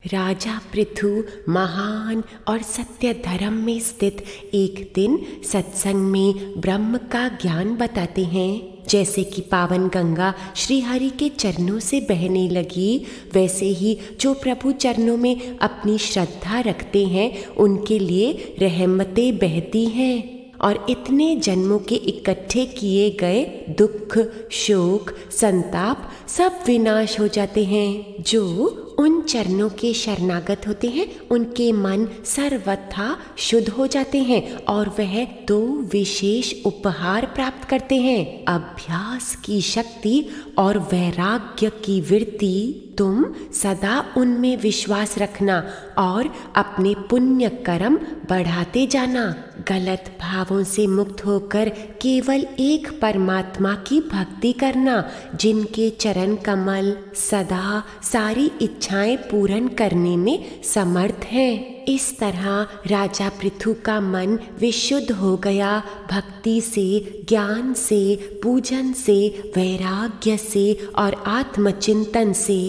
राजा पृथु महान और सत्य धर्म में स्थित एक दिन सत्संग में ब्रह्म का ज्ञान बताते हैं। जैसे कि पावन गंगा श्री हरि के चरणों से बहने लगी, वैसे ही जो प्रभु चरणों में अपनी श्रद्धा रखते हैं उनके लिए रहमतें बहती हैं और इतने जन्मों के इकट्ठे किए गए दुख, शोक, संताप सब विनाश हो जाते हैं। जो उन चरणों के शरणागत होते हैं उनके मन सर्वथा शुद्ध हो जाते हैं और वह दो विशेष उपहार प्राप्त करते हैं, अभ्यास की शक्ति और वैराग्य की वृत्ति। तुम सदा उनमें विश्वास रखना और अपने पुण्य कर्म बढ़ाते जाना। गलत भावों से मुक्त होकर केवल एक परमात्मा की भक्ति करना, जिनके चरण कमल सदा सारी इच्छाएं पूर्ण करने में समर्थ हैं। इस तरह राजा पृथु का मन विशुद्ध हो गया। भक्ति से, ज्ञान से, पूजन से, वैराग्य से और आत्मचिंतन से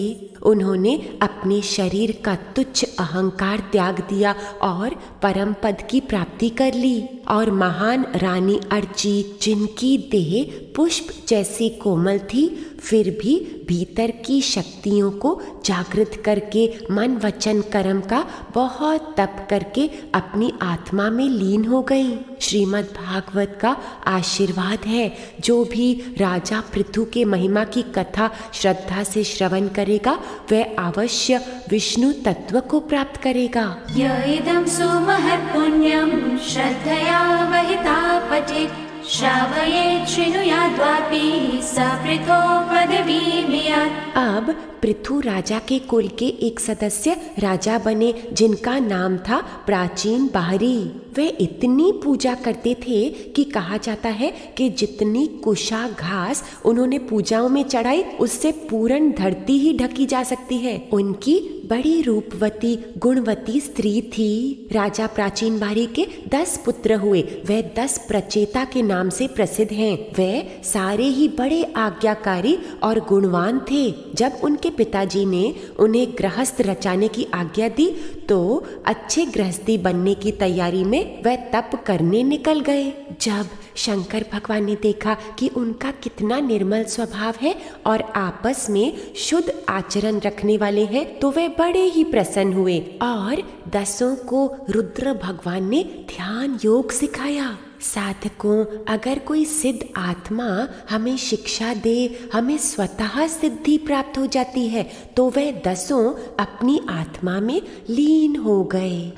उन्होंने अपने शरीर का तुच्छ अहंकार त्याग दिया और परम पद की प्राप्ति कर ली। और महान रानी अर्ची, जिनकी देह पुष्प जैसी कोमल थी, फिर भी भीतर की शक्तियों को जागृत करके मन वचन कर्म का बहुत तप करके अपनी आत्मा में लीन हो गई। श्रीमद् भागवत का आशीर्वाद है, जो भी राजा पृथु के महिमा की कथा श्रद्धा से श्रवण करेगा वह अवश्य विष्णु तत्व को प्राप्त करेगा। यइदं सुमहत् पुण्यं श्रद्धया वहिता पठेत् श्रावयेत् शृणुयाद्वापि स पृथो पदवीमियात्। अब पृथु राजा के कुल के एक सदस्य राजा बने, जिनका नाम था प्राचीन बाहरी। वे इतनी पूजा करते थे कि कहा जाता है कि जितनी कुशा घास उन्होंने पूजाओं में चढ़ाई उससे पूर्ण धरती ही ढकी जा सकती है। उनकी बड़ी रूपवती गुणवती स्त्री थी। राजा प्राचीन बाहरी के 10 पुत्र हुए। वे 10 प्रचेता के नाम से प्रसिद्ध हैं। वे सारे ही बड़े आज्ञाकारी और गुणवान थे। जब उनके पिताजी ने उन्हें गृहस्थ रचाने की आज्ञा दी तो अच्छे गृहस्थी बनने की तैयारी में वह तप करने निकल गए। जब शंकर भगवान ने देखा कि उनका कितना निर्मल स्वभाव है और आपस में शुद्ध आचरण रखने वाले हैं, तो वे बड़े ही प्रसन्न हुए और 10 को रुद्र भगवान ने ध्यान योग सिखाया। साधकों, अगर कोई सिद्ध आत्मा हमें शिक्षा दे, हमें स्वतः सिद्धि प्राप्त हो जाती है, तो वे 10 अपनी आत्मा में लीन हो गए।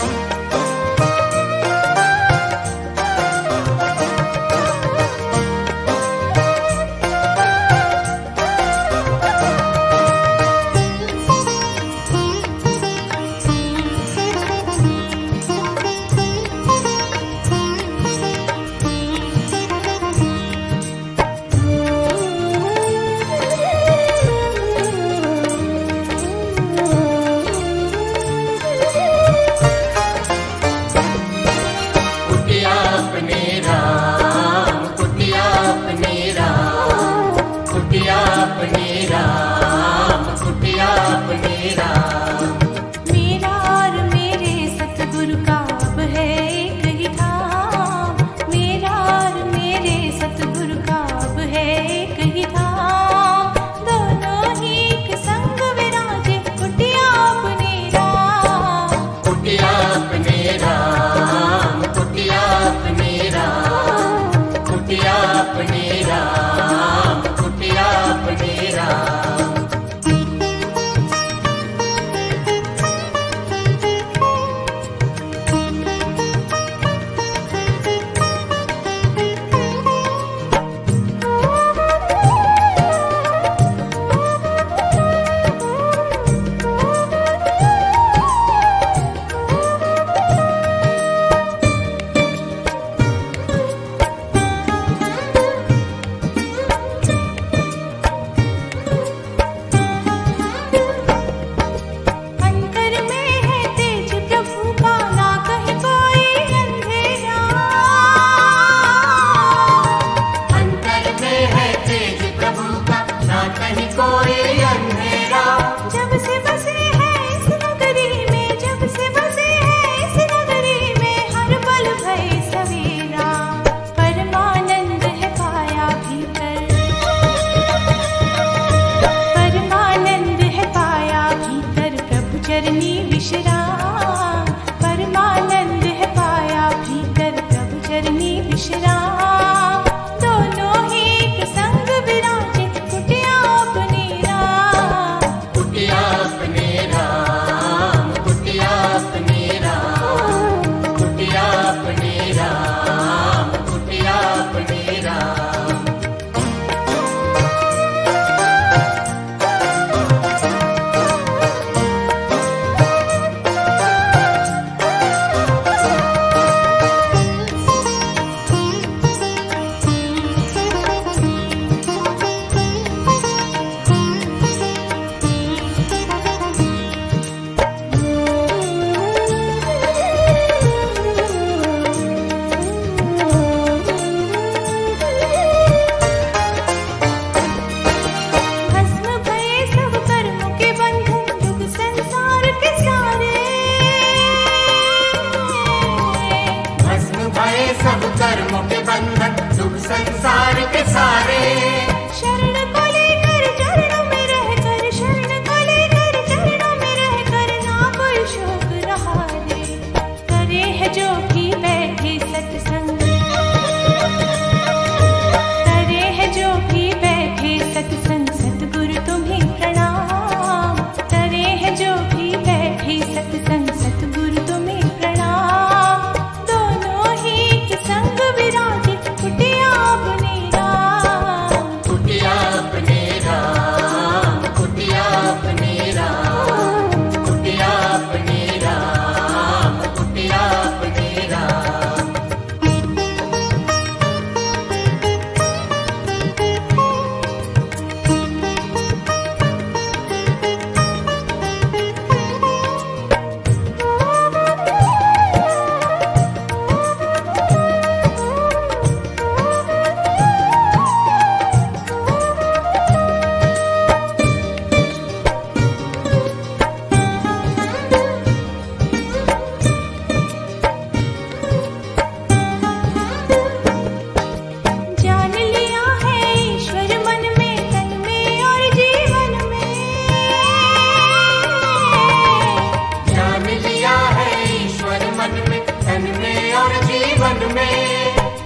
चरनी विश्राम, परमानंद है पाया भीतर प्रभु चरनी विश्राम। दोनों ही एक संग विराजे कुटिया अपने राम, कुटिया अपने राम, कुटिया अपने राम, कुटिया अपने राम, कुटिया अपने राम। सब कर्मों के बंधन दुख संसार के सारे, शरण को लेकर चरणों में रहकर, शरण को लेकर चरणों में रहकर ना कोई शोक रहारे। करे है जो भी बैठे सत्संग, करे है जो भी बैठे सत्संग, सतगुरु तुम्हें प्रणाम। करे है जो भी बैठे सत्संग, सतगुरु तुम्हें प्रणाम। दोनों ही संग विराजे कुटिया अपने राम, कुटिया अपने राम, कुटिया अपने राम, कुटिया अपने राम, कुटिया अपने राम। जान लिया है ईश्वर मन में, तन में और जीवन में। जान लिया है ईश्वर मन में, तन में और जीवन में।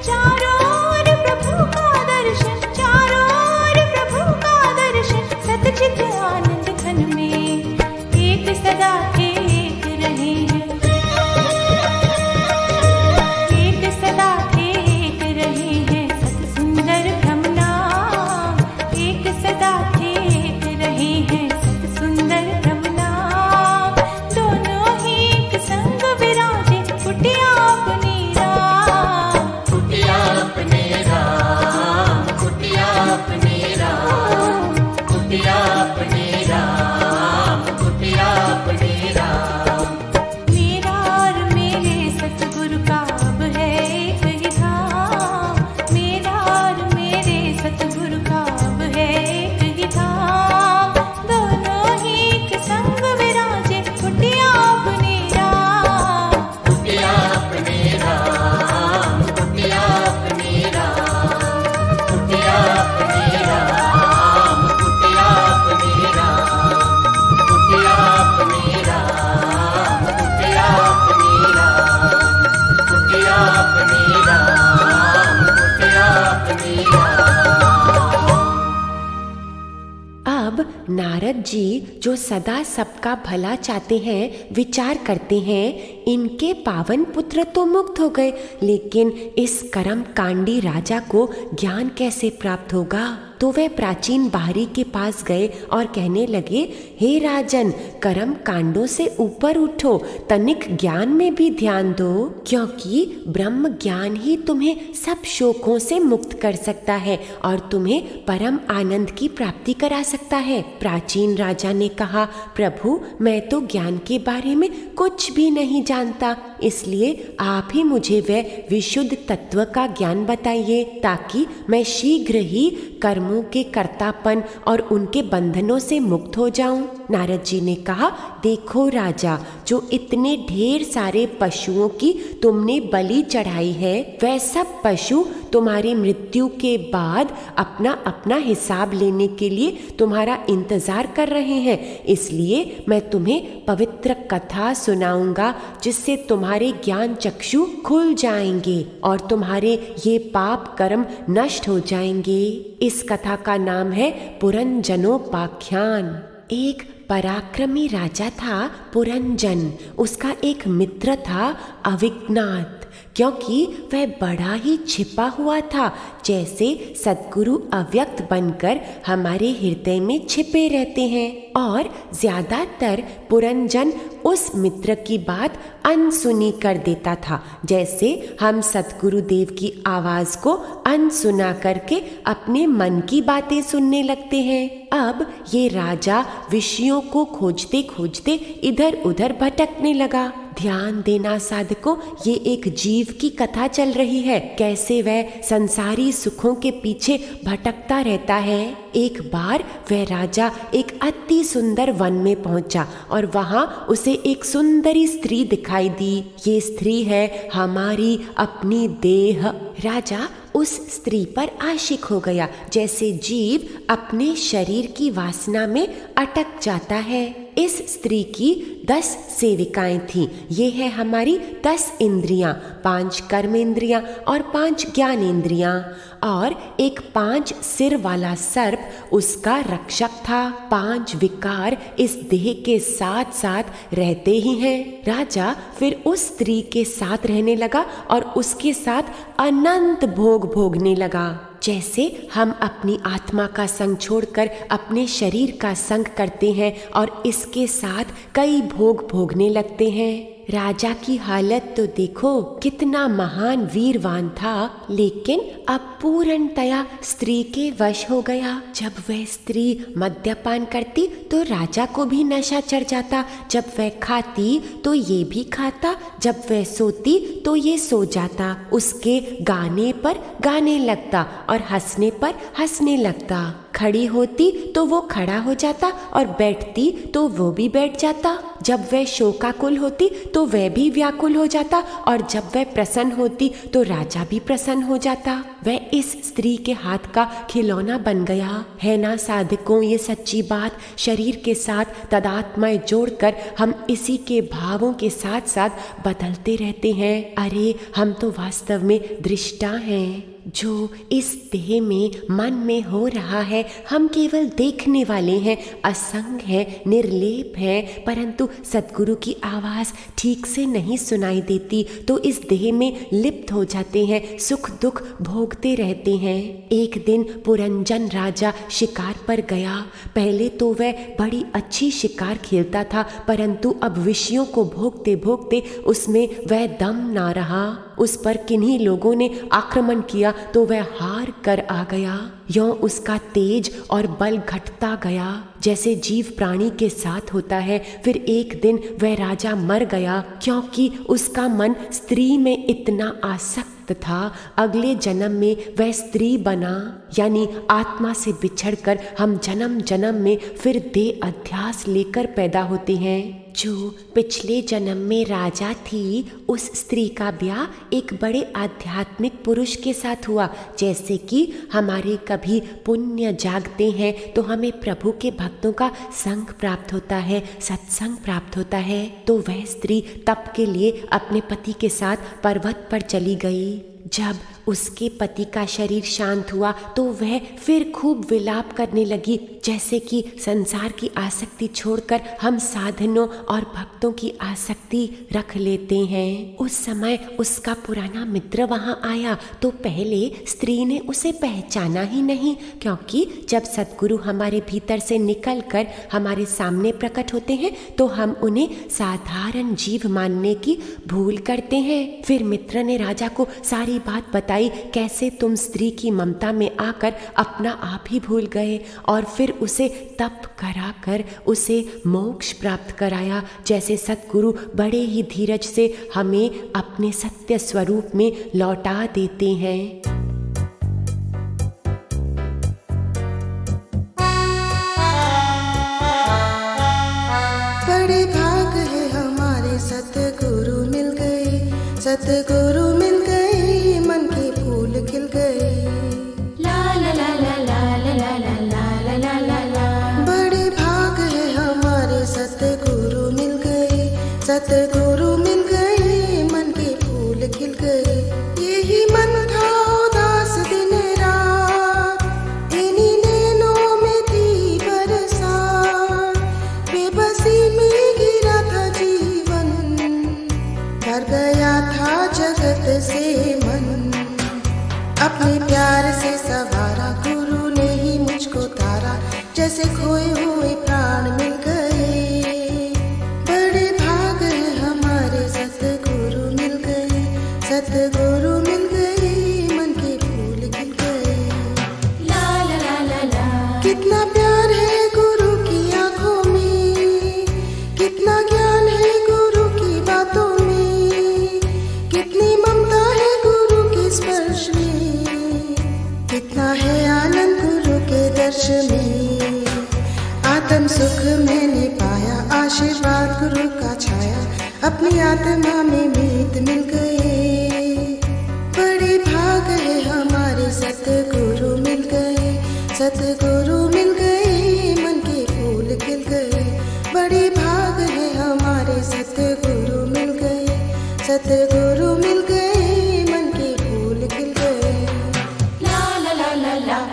चारों ओर प्रभु का दर्शन, चारों ओर प्रभु का दर्शन, सतचित आनंद घन में। एक सदा थे एक रहे हैं, एक सदा थे एक रहे हैं, सत सुंदर ब्रह्म नाम। एक सदा थे एक रहे हैं, सत सुंदर ब्रह्म नाम। दोनों ही एक संग विराजे कुटिया अपने राम, कुटिया अपने राम, कुटिया अपने राम, कुटिया अपने राम, कुटिया अपने राम। मेरा और मेरे सतगुरु का अब है एक ही धाम, मेरा और मेरे सतगुरु का अब है एक ही धाम। दोनों ही एक संग विराजे कुटिया अपने राम, कुटिया अपने राम, कुटिया अपने राम, कुटिया अपने राम, कुटिया अपने राम, कुटिया अपने राम, कुटिया अपने राम, कुटिया अपने राम, कुटिया अपने राम। अब नारद जी जो सदा सबका भला चाहते हैं, विचार करते हैं इनके पावन पुत्र तो मुक्त हो गए, लेकिन इस कर्म कांडी राजा को ज्ञान कैसे प्राप्त होगा। तो वे प्राचीन बाहरी के पास गए और कहने लगे, हे राजन, कर्म कांडों से ऊपर उठो, तनिक ज्ञान में भी ध्यान दो, क्योंकि ब्रह्म ज्ञान ही तुम्हें सब शोकों से मुक्त कर सकता है और तुम्हें परम आनंद की प्राप्ति करा सकता है। प्राचीन राजा ने कहा, प्रभु मैं तो ज्ञान के बारे में कुछ भी नहीं जानता, इसलिए आप ही मुझे वह विशुद्ध तत्व का ज्ञान बताइए, ताकि मैं शीघ्र ही कर्मों के कर्तापन और उनके बंधनों से मुक्त हो जाऊं। नारद जी ने कहा, देखो राजा, जो इतने ढेर सारे पशुओं की तुमने बलि चढ़ाई है, वह सब पशु तुम्हारी मृत्यु के बाद अपना अपना हिसाब लेने के लिए तुम्हारा इंतजार कर रहे हैं। इसलिए मैं तुम्हें पवित्र कथा सुनाऊंगा, जिससे तुम्हारे ज्ञान चक्षु खुल जाएंगे और तुम्हारे ये पाप कर्म नष्ट हो जाएंगे। इस कथा का नाम है पुरंजनोपाख्यान। एक पराक्रमी राजा था पुरंजन। उसका एक मित्र था अविघ्नात, क्योंकि वह बड़ा ही छिपा हुआ था, जैसे सद्गुरु अव्यक्त बनकर हमारे हृदय में छिपे रहते हैं। और ज्यादातर पुरंजन उस मित्र की बात अनसुनी कर देता था, जैसे हम सद्गुरु देव की आवाज को अनसुना करके अपने मन की बातें सुनने लगते हैं। अब ये राजा विषयों को खोजते खोजते इधर उधर भटकने लगा। ध्यान देना साधकों, ये एक जीव की कथा चल रही है, कैसे वह संसारी सुखों के पीछे भटकता रहता है। एक बार वह राजा एक अति सुंदर वन में पहुंचा और वहां उसे एक सुंदरी स्त्री दिखाई दी। ये स्त्री है हमारी अपनी देह। राजा उस स्त्री पर आशिक हो गया, जैसे जीव अपने शरीर की वासना में अटक जाता है। इस स्त्री की 10 सेविकाएं थीं। ये है हमारी 10 इंद्रियां, 5 कर्मेंद्रियां और 5 ज्ञानेंद्रियां। और एक 5 सिर वाला सर्प उसका रक्षक था। 5 विकार इस देह के साथ साथ रहते ही हैं। राजा फिर उस स्त्री के साथ रहने लगा और उसके साथ अनंत भोग भोगने लगा। जैसे हम अपनी आत्मा का संग छोड़कर अपने शरीर का संग करते हैं और इसके साथ कई भोग भोगने लगते हैं। राजा की हालत तो देखो, कितना महान वीरवान था, लेकिन अब पूर्णतया स्त्री के वश हो गया। जब वह स्त्री मद्यपान करती तो राजा को भी नशा चढ़ जाता। जब वह खाती तो ये भी खाता, जब वह सोती तो ये सो जाता। उसके गाने पर गाने लगता और हंसने पर हंसने लगता। खड़ी होती तो वो खड़ा हो जाता और बैठती तो वो भी बैठ जाता। जब वह शोकाकुल होती तो वह भी व्याकुल हो जाता और जब वह प्रसन्न होती तो राजा भी प्रसन्न हो जाता। वह इस स्त्री के हाथ का खिलौना बन गया है ना साधकों। ये सच्ची बात, शरीर के साथ तदात्मय जोड़कर हम इसी के भावों के साथ साथ बदलते रहते हैं। अरे हम तो वास्तव में दृष्टा हैं। जो इस देह में मन में हो रहा है हम केवल देखने वाले हैं, असंग है, निर्लेप है। परंतु सद्गुरु की आवाज ठीक से नहीं सुनाई देती तो इस देह में लिप्त हो जाते हैं, सुख दुख भोगते रहते हैं। एक दिन पुरंजन राजा शिकार पर गया। पहले तो वह बड़ी अच्छी शिकार खेलता था, परंतु अब विषयों को भोगते भोगते उसमें वह दम ना रहा। उस पर किन्हीं लोगों ने आक्रमण किया तो वह हार कर आ गया। यों उसका तेज और बल घटता गया, जैसे जीव प्राणी के साथ होता है। फिर एक दिन वह राजा मर गया, क्योंकि उसका मन स्त्री में इतना आसक्त था। अगले जन्म में वह स्त्री बना, यानी आत्मा से बिछड़कर हम जन्म जन्म में फिर देह अध्यास लेकर पैदा होते हैं। जो पिछले जन्म में राजा थी, उस स्त्री का ब्याह एक बड़े आध्यात्मिक पुरुष के साथ हुआ। जैसे कि हमारे कभी पुण्य जागते हैं तो हमें प्रभु के भक्तों का संग प्राप्त होता है, सत्संग प्राप्त होता है। तो वह स्त्री तप के लिए अपने पति के साथ पर्वत पर चली गई। जब उसके पति का शरीर शांत हुआ तो वह फिर खूब विलाप करने लगी, जैसे कि संसार की आसक्ति छोड़कर हम साधनों और भक्तों की आसक्ति रख लेते हैं। उस समय उसका पुराना मित्र वहां आया तो पहले स्त्री ने उसे पहचाना ही नहीं, क्योंकि जब सद्गुरु हमारे भीतर से निकलकर हमारे सामने प्रकट होते हैं तो हम उन्हें साधारण जीव मानने की भूल करते हैं। फिर मित्र ने राजा को सारी बात बताई, कैसे तुम स्त्री की ममता में आकर अपना आप ही भूल गए और फिर उसे तप कराकर उसे मोक्ष प्राप्त कराया। जैसे सद्गुरु बड़े ही धीरज से हमें अपने सत्य स्वरूप में लौटा देते हैं। सतगुरु मिल गए, मन के फूल खिल गए। ला ला ला ला ला ला ला ला ला ला ला ला। बड़े भाग है हमारे, सतगुरु मिल गए, सतगुरु मिल गए, मन के फूल खिल गए। यही मन था उदास दिन रात, इन्हीं नैनों में थी बरसात। बेबसी में गिरा था जीवन, भर गया था जगत से मन। अपने प्यार से सवारा, गुरु ने ही मुझको तारा, जैसे खोए हुए प्राण मिल गए। बड़े भाग है हमारे, सतगुरु मिल गए, सतगुरु मिल गए, मन के फूल खिल गए। ला ला ला ला ला। कितना प्यार है गुरु की आंखों में, कितना ज्ञान है गुरु की बातों में, कितनी ममता है गुरु के स्पर्श में, कितना है आनंद गुरु के दर्श में। आत्म सुख मैंने पाया, आशीर्वाद गुरु का छाया, अपनी आत्मा में मीत मिल गए। बड़े भाग है हमारे, सतगुरु मिल गए, सतगुरु मिल गए, मन के फूल खिल गए। बड़े भाग है हमारे, सतगुरु मिल गए, सतगुरु मिल गए, मन के फूल खिल गए। ला ला ला ला ला।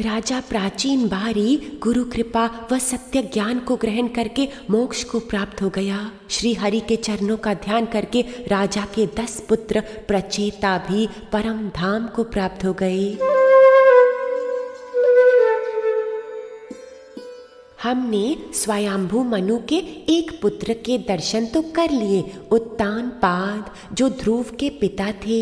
राजा प्राचीन बारी गुरु कृपा व सत्य ज्ञान को ग्रहण करके मोक्ष को प्राप्त हो गया। श्री हरि के चरणों का ध्यान करके राजा के 10 पुत्र प्रचेता भी परम धाम को प्राप्त हो गए। हमने स्वयंभू मनु के एक पुत्र के दर्शन तो कर लिए, उत्तानपाद, जो ध्रुव के पिता थे।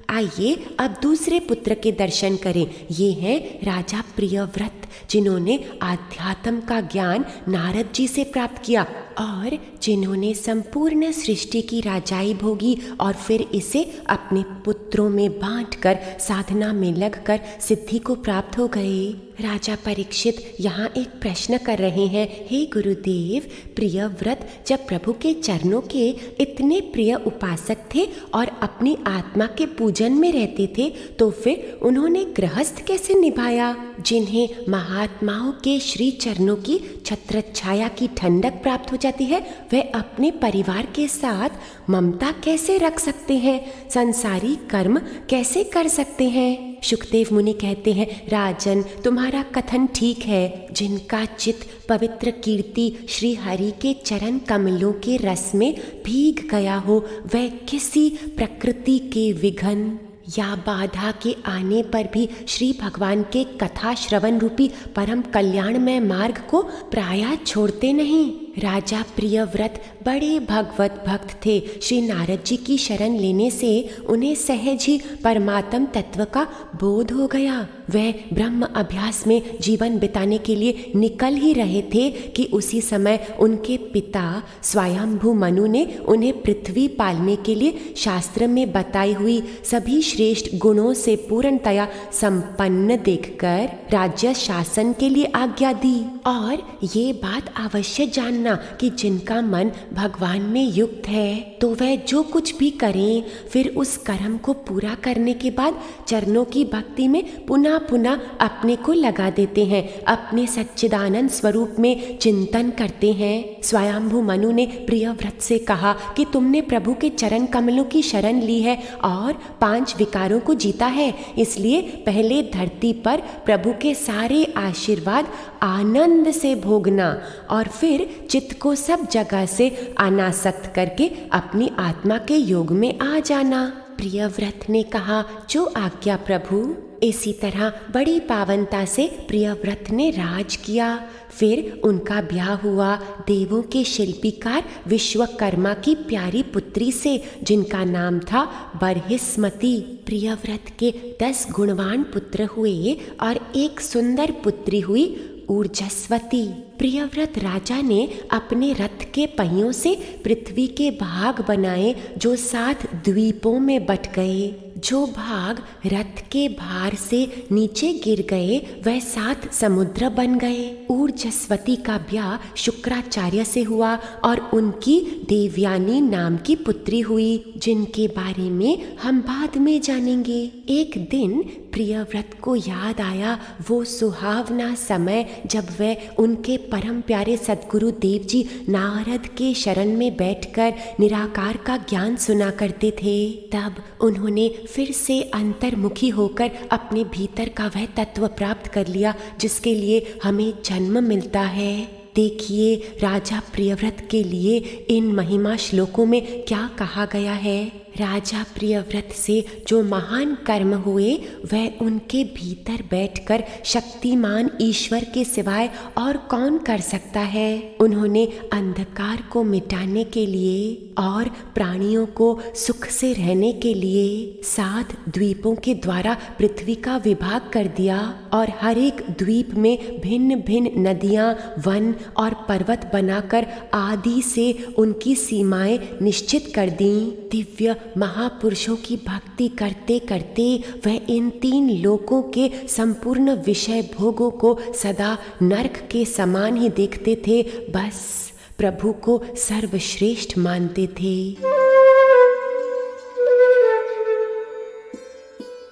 आइए अब दूसरे पुत्र के दर्शन करें। ये हैं राजा प्रियव्रत, जिन्होंने आध्यात्म का ज्ञान नारद जी से प्राप्त किया और जिन्होंने संपूर्ण सृष्टि की राजाई भोगी और फिर इसे अपने पुत्रों में बांटकर साधना में लगकर सिद्धि को प्राप्त हो गए। राजा परीक्षित यहाँ एक प्रश्न कर रहे हैं, हे गुरुदेव, प्रियव्रत जब प्रभु के चरणों के इतने प्रिय उपासक थे और अपनी आत्मा के पूजन में रहते थे, तो फिर उन्होंने गृहस्थ कैसे निभाया? जिन्हें महात्माओं के श्री चरणों की छत्रछाया की ठंडक प्राप्त हो जाती है, वे अपने परिवार के साथ ममता कैसे रख सकते हैं? संसारी कर्म कैसे कर सकते हैं? शुकदेव मुनि कहते हैं, राजन तुम्हारा कथन ठीक है। जिनका चित्त पवित्र कीर्ति श्री हरि के चरण कमलों के रस में भीग गया हो, वह किसी प्रकृति के विघ्न या बाधा के आने पर भी श्री भगवान के कथा श्रवण रूपी परम कल्याणमय मार्ग को प्रायः छोड़ते नहीं। राजा प्रियव्रत बड़े भगवत भक्त थे। श्री नारद जी की शरण लेने से उन्हें सहज ही परमात्म तत्व का बोध हो गया। वह ब्रह्म अभ्यास में जीवन बिताने के लिए निकल ही रहे थे कि उसी समय उनके पिता स्वयंभू मनु ने उन्हें पृथ्वी पालने के लिए शास्त्र में बताई हुई सभी श्रेष्ठ गुणों से पूर्णतया संपन्न देखकर राज्य शासन के लिए आज्ञा दी। और ये बात अवश्य जानना कि जिनका मन भगवान में युक्त है, तो वह जो कुछ भी करें, फिर उस कर्म को पूरा करने के बाद चरणों की भक्ति में पुनः पुनः अपने को लगा देते हैं, अपने सच्चिदानंद स्वरूप में चिंतन करते हैं। स्वयंभू मनु ने प्रियव्रत से कहा कि तुमने प्रभु के चरण कमलों की शरण ली है और 5 विकारों को जीता है, इसलिए पहले धरती पर प्रभु के सारे आशीर्वाद आनंद से भोगना और फिर चित्त को सब जगह से अनासक्त करके अपनी आत्मा के योग में आ जाना। प्रियव्रत ने कहा, जो आज्ञा प्रभु। इसी तरह बड़ी पावनता से प्रियव्रत ने राज किया। फिर उनका ब्याह हुआ देवों के शिल्पीकार विश्वकर्मा की प्यारी पुत्री से, जिनका नाम था बर्हिस्मती। प्रियव्रत के 10 गुणवान पुत्र हुए और एक सुंदर पुत्री हुई ऊर्जस्वती। प्रियव्रत राजा ने अपने रथ के पहियों से पृथ्वी के भाग बनाए, जो 7 द्वीपों में बट गए। जो भाग रथ के भार से नीचे गिर गए वह 7 समुद्र बन गए। ऊर्जस्वती का ब्याह शुक्राचार्य से हुआ और उनकी देवयानी नाम की पुत्री हुई, जिनके बारे में हम बाद में जानेंगे। एक दिन प्रियव्रत को याद आया वो सुहावना समय जब वह उनके परम प्यारे सद्गुरु देव जी नारद के शरण में बैठकर निराकार का ज्ञान सुना करते थे। तब उन्होंने फिर से अंतर्मुखी होकर अपने भीतर का वह तत्व प्राप्त कर लिया जिसके लिए हमें जन्म मिलता है। देखिए राजा प्रियव्रत के लिए इन महिमा श्लोकों में क्या कहा गया है। राजा प्रियव्रत से जो महान कर्म हुए वह उनके भीतर बैठकर शक्तिमान ईश्वर के सिवाय और कौन कर सकता है। उन्होंने अंधकार को मिटाने के लिए और प्राणियों को सुख से रहने के लिए 7 द्वीपों के द्वारा पृथ्वी का विभाग कर दिया और हर एक द्वीप में भिन्न भिन्न नदियां, वन और पर्वत बनाकर आदि से उनकी सीमाएं निश्चित कर दी। दिव्य महापुरुषों की भक्ति करते करते वह इन 3 लोकों के संपूर्ण विषय भोगों को सदा नरक के समान ही देखते थे, बस प्रभु को सर्वश्रेष्ठ मानते थे।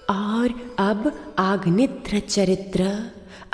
और अब आग्नित्र चरित्र।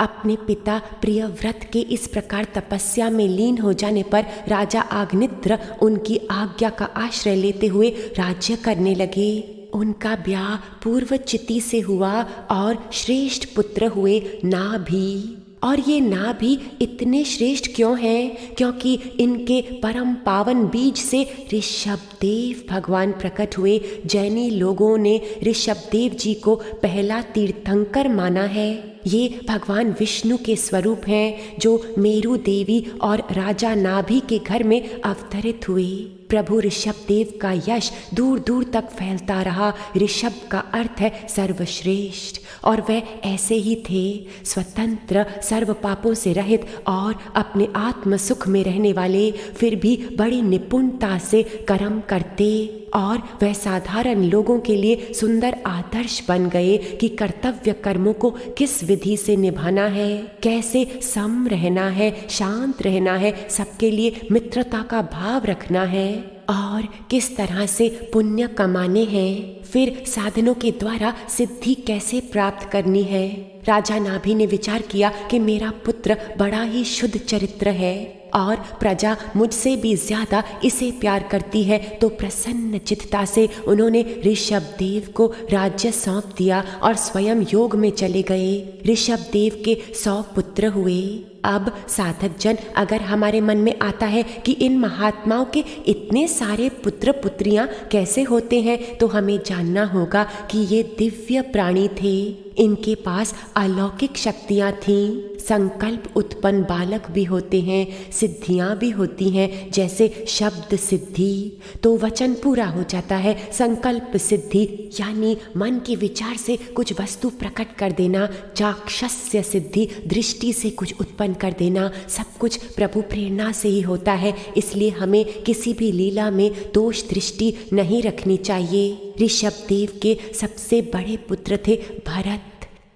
अपने पिता प्रियव्रत के इस प्रकार तपस्या में लीन हो जाने पर राजा आग्नित्र उनकी आज्ञा का आश्रय लेते हुए राज्य करने लगे। उनका ब्याह पूर्वचिति से हुआ और श्रेष्ठ पुत्र हुए नाभि। और ये नाभि इतने श्रेष्ठ क्यों हैं? क्योंकि इनके परम पावन बीज से ऋषभदेव भगवान प्रकट हुए। जैनी लोगों ने ऋषभदेव जी को पहला तीर्थंकर माना है। ये भगवान विष्णु के स्वरूप हैं जो मेरु देवी और राजा नाभि के घर में अवतरित हुए। प्रभु ऋषभदेव का यश दूर दूर तक फैलता रहा। ऋषभ का अर्थ है सर्वश्रेष्ठ और वह ऐसे ही थे, स्वतंत्र, सर्व पापों से रहित और अपने आत्म सुख में रहने वाले, फिर भी बड़ी निपुणता से कर्म करते और वह साधारण लोगों के लिए सुंदर आदर्श बन गए कि कर्तव्य कर्मों को किस विधि से निभाना है, कैसे सम रहना है, शांत रहना है, सबके लिए मित्रता का भाव रखना है और किस तरह से पुण्य कमाने हैं, फिर साधनों के द्वारा सिद्धि कैसे प्राप्त करनी है। राजा नाभि ने विचार किया कि मेरा पुत्र बड़ा ही शुद्ध चरित्र है और प्रजा मुझसे भी ज्यादा इसे प्यार करती है, तो प्रसन्न चित्ता से उन्होंने ऋषभदेव को राज्य सौंप दिया और स्वयं योग में चले गए। ऋषभदेव के 100 पुत्र हुए। अब साधक जन अगर हमारे मन में आता है कि इन महात्माओं के इतने सारे पुत्र पुत्रियां कैसे होते हैं, तो हमें जानना होगा कि ये दिव्य प्राणी थे। इनके पास अलौकिक शक्तियां थीं। संकल्प उत्पन्न बालक भी होते हैं, सिद्धियां भी होती हैं, जैसे शब्द सिद्धि तो वचन पूरा हो जाता है, संकल्प सिद्धि यानी मन के विचार से कुछ वस्तु प्रकट कर देना, चाक्षुष्य सिद्धि दृष्टि से कुछ उत्पन्न कर देना, सब कुछ प्रभु प्रेरणा से ही होता है। इसलिए हमें किसी भी लीला में दोष दृष्टि नहीं रखनी चाहिए। ऋषभदेव के सबसे बड़े पुत्र थे भरत,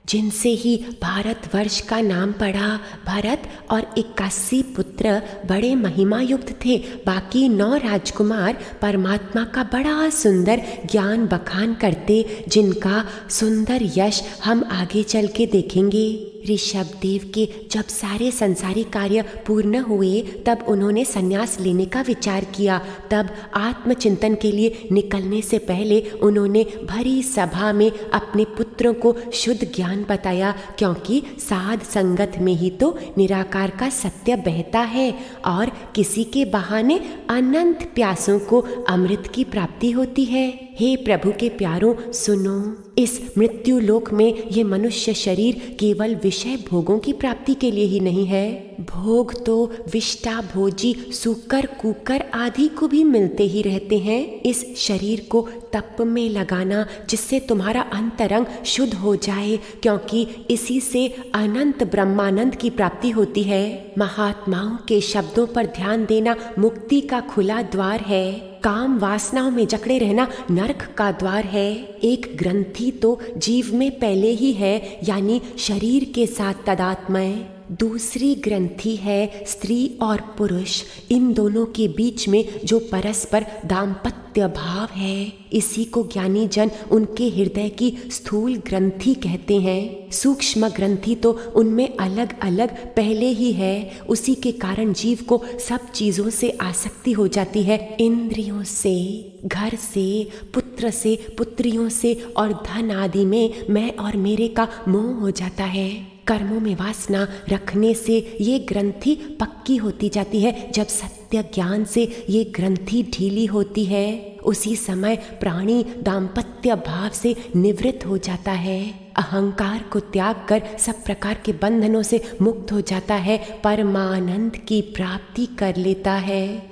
जिनसे ही भारतवर्ष का नाम पड़ा। भरत और 81 पुत्र बड़े महिमा युक्त थे। बाकी 9 राजकुमार परमात्मा का बड़ा सुंदर ज्ञान बखान करते, जिनका सुंदर यश हम आगे चल के देखेंगे। ऋषभदेव के जब सारे संसारी कार्य पूर्ण हुए तब उन्होंने संन्यास लेने का विचार किया। तब आत्मचिंतन के लिए निकलने से पहले उन्होंने भरी सभा में अपने पुत्रों को शुद्ध ज्ञान बताया, क्योंकि साध संगत में ही तो निराकार का सत्य बहता है और किसी के बहाने अनंत प्यासों को अमृत की प्राप्ति होती है। हे प्रभु के प्यारों, सुनो, इस मृत्यु लोक में ये मनुष्य शरीर केवल विषय भोगों की प्राप्ति के लिए ही नहीं है, भोग तो विष्टा भोजी सूकर कुकर आदि को भी मिलते ही रहते हैं। इस शरीर को तप में लगाना जिससे तुम्हारा अंतरंग शुद्ध हो जाए, क्योंकि इसी से अनंत ब्रह्मानंद की प्राप्ति होती है। महात्माओं के शब्दों पर ध्यान देना मुक्ति का खुला द्वार है। काम वासनाओं में जकड़े रहना नरक का द्वार है। एक ग्रंथि तो जीव में पहले ही है, यानी शरीर के साथ तादात्म्य। दूसरी ग्रंथि है स्त्री और पुरुष, इन दोनों के बीच में जो परस्पर दाम्पत्य भाव है, इसी को ज्ञानी जन उनके हृदय की स्थूल ग्रंथि कहते हैं। सूक्ष्म ग्रंथि तो उनमें अलग अलग पहले ही है, उसी के कारण जीव को सब चीजों से आसक्ति हो जाती है। इंद्रियों से, घर से, पुत्र से, पुत्रियों से और धन आदि में मैं और मेरे का मोह हो जाता है। कर्मों में वासना रखने से ये ग्रंथि पक्की होती जाती है। जब सत्य ज्ञान से ये ग्रंथि ढीली होती है, उसी समय प्राणी दाम्पत्य भाव से निवृत्त हो जाता है। अहंकार को त्याग कर सब प्रकार के बंधनों से मुक्त हो जाता है, परमानंद की प्राप्ति कर लेता है।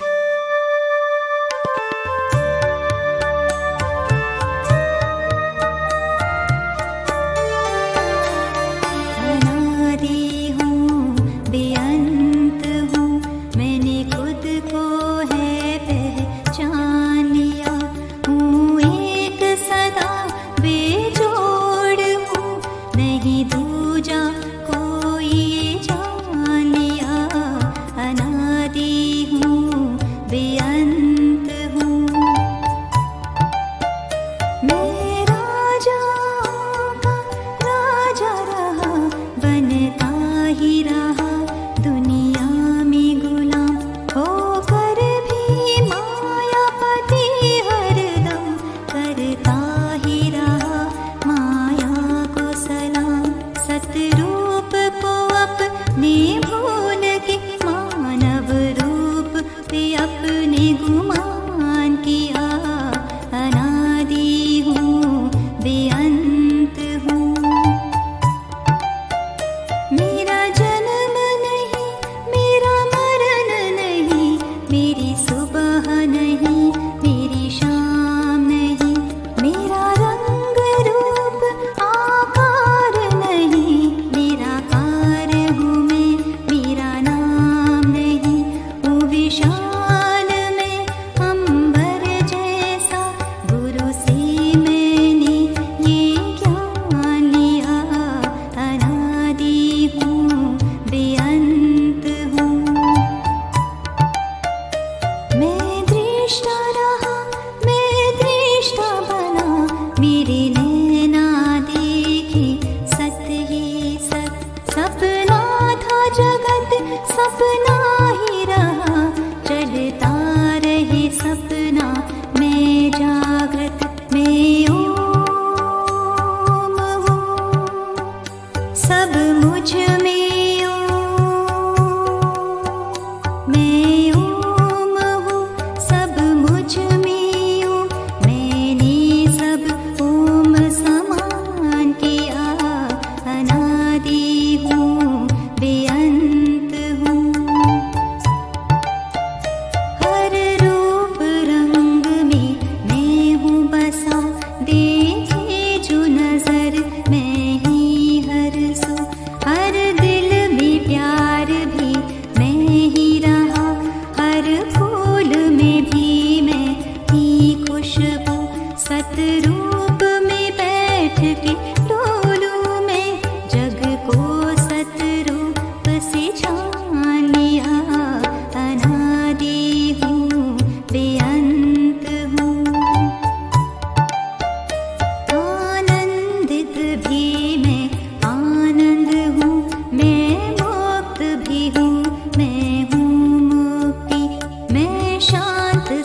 शांत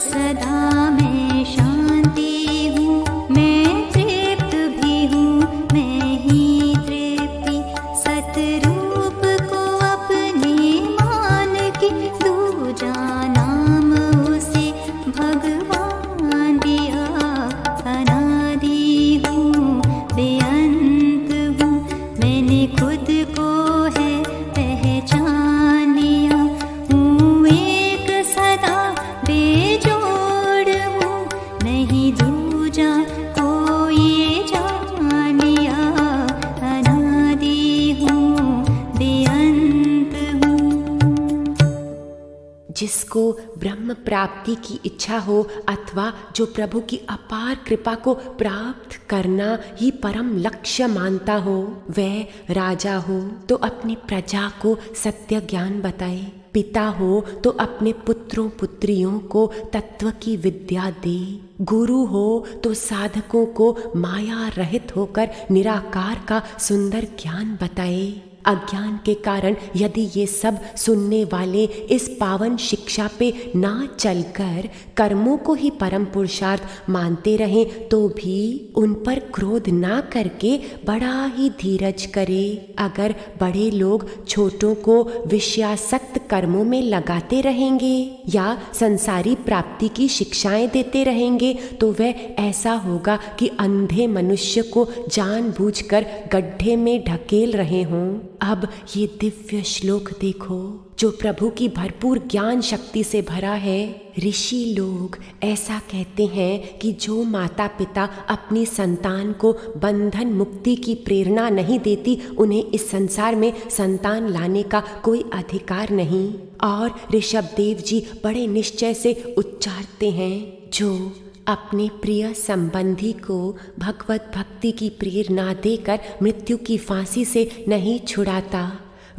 प्राप्ति की इच्छा हो अथवा जो प्रभु की अपार कृपा को प्राप्त करना ही परम लक्ष्य मानता हो, वह राजा हो तो अपनी प्रजा को सत्य ज्ञान बताए, पिता हो तो अपने पुत्रों पुत्रियों को तत्व की विद्या दे, गुरु हो तो साधकों को माया रहित होकर निराकार का सुंदर ज्ञान बताए। अज्ञान के कारण यदि ये सब सुनने वाले इस पावन शिक्षा पे ना चलकर कर्मों को ही परम पुरुषार्थ मानते रहें तो भी उन पर क्रोध ना करके बड़ा ही धीरज करे। अगर बड़े लोग छोटों को विषयासक्त कर्मों में लगाते रहेंगे या संसारी प्राप्ति की शिक्षाएं देते रहेंगे तो वह ऐसा होगा कि अंधे मनुष्य को जानबूझकर गड्ढे में ढकेल रहे हों। अब ये दिव्य श्लोक देखो जो प्रभु की भरपूर ज्ञान शक्ति से भरा है। ऋषि लोग ऐसा कहते हैं कि जो माता पिता अपनी संतान को बंधन मुक्ति की प्रेरणा नहीं देती, उन्हें इस संसार में संतान लाने का कोई अधिकार नहीं। और ऋषभदेव जी बड़े निश्चय से उच्चारते हैं, जो अपने प्रिय संबंधी को भगवत भक्ति की प्रेरणा देकर मृत्यु की फांसी से नहीं छुड़ाता,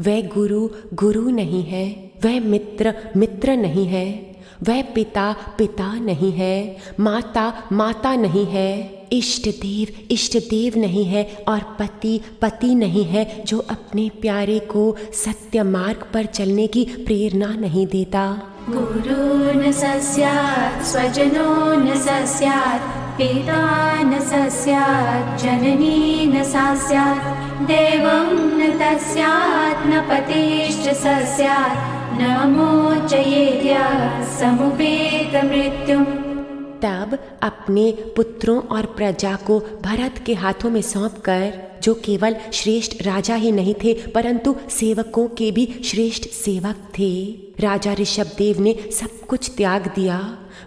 वह गुरु गुरु नहीं है, वह मित्र मित्र नहीं है, वह पिता पिता नहीं है, माता माता नहीं है, इष्ट देव नहीं है और पति पति नहीं है, जो अपने प्यारे को सत्य मार्ग पर चलने की प्रेरणा नहीं देता। गुरु न सस्यात् स्वजनो न सस्यात् पिता न सस्यात् जननी न सस्यात् देवं न तस्यात् न पतिश्च सस्यात् न मोचयेद्य समुपेत मृत्युम्। तब अपने पुत्रों और प्रजा को भरत के हाथों में सौंपकर, जो केवल श्रेष्ठ राजा ही नहीं थे परंतु सेवकों के भी श्रेष्ठ सेवक थे, राजा ऋषभदेव ने सब कुछ त्याग दिया।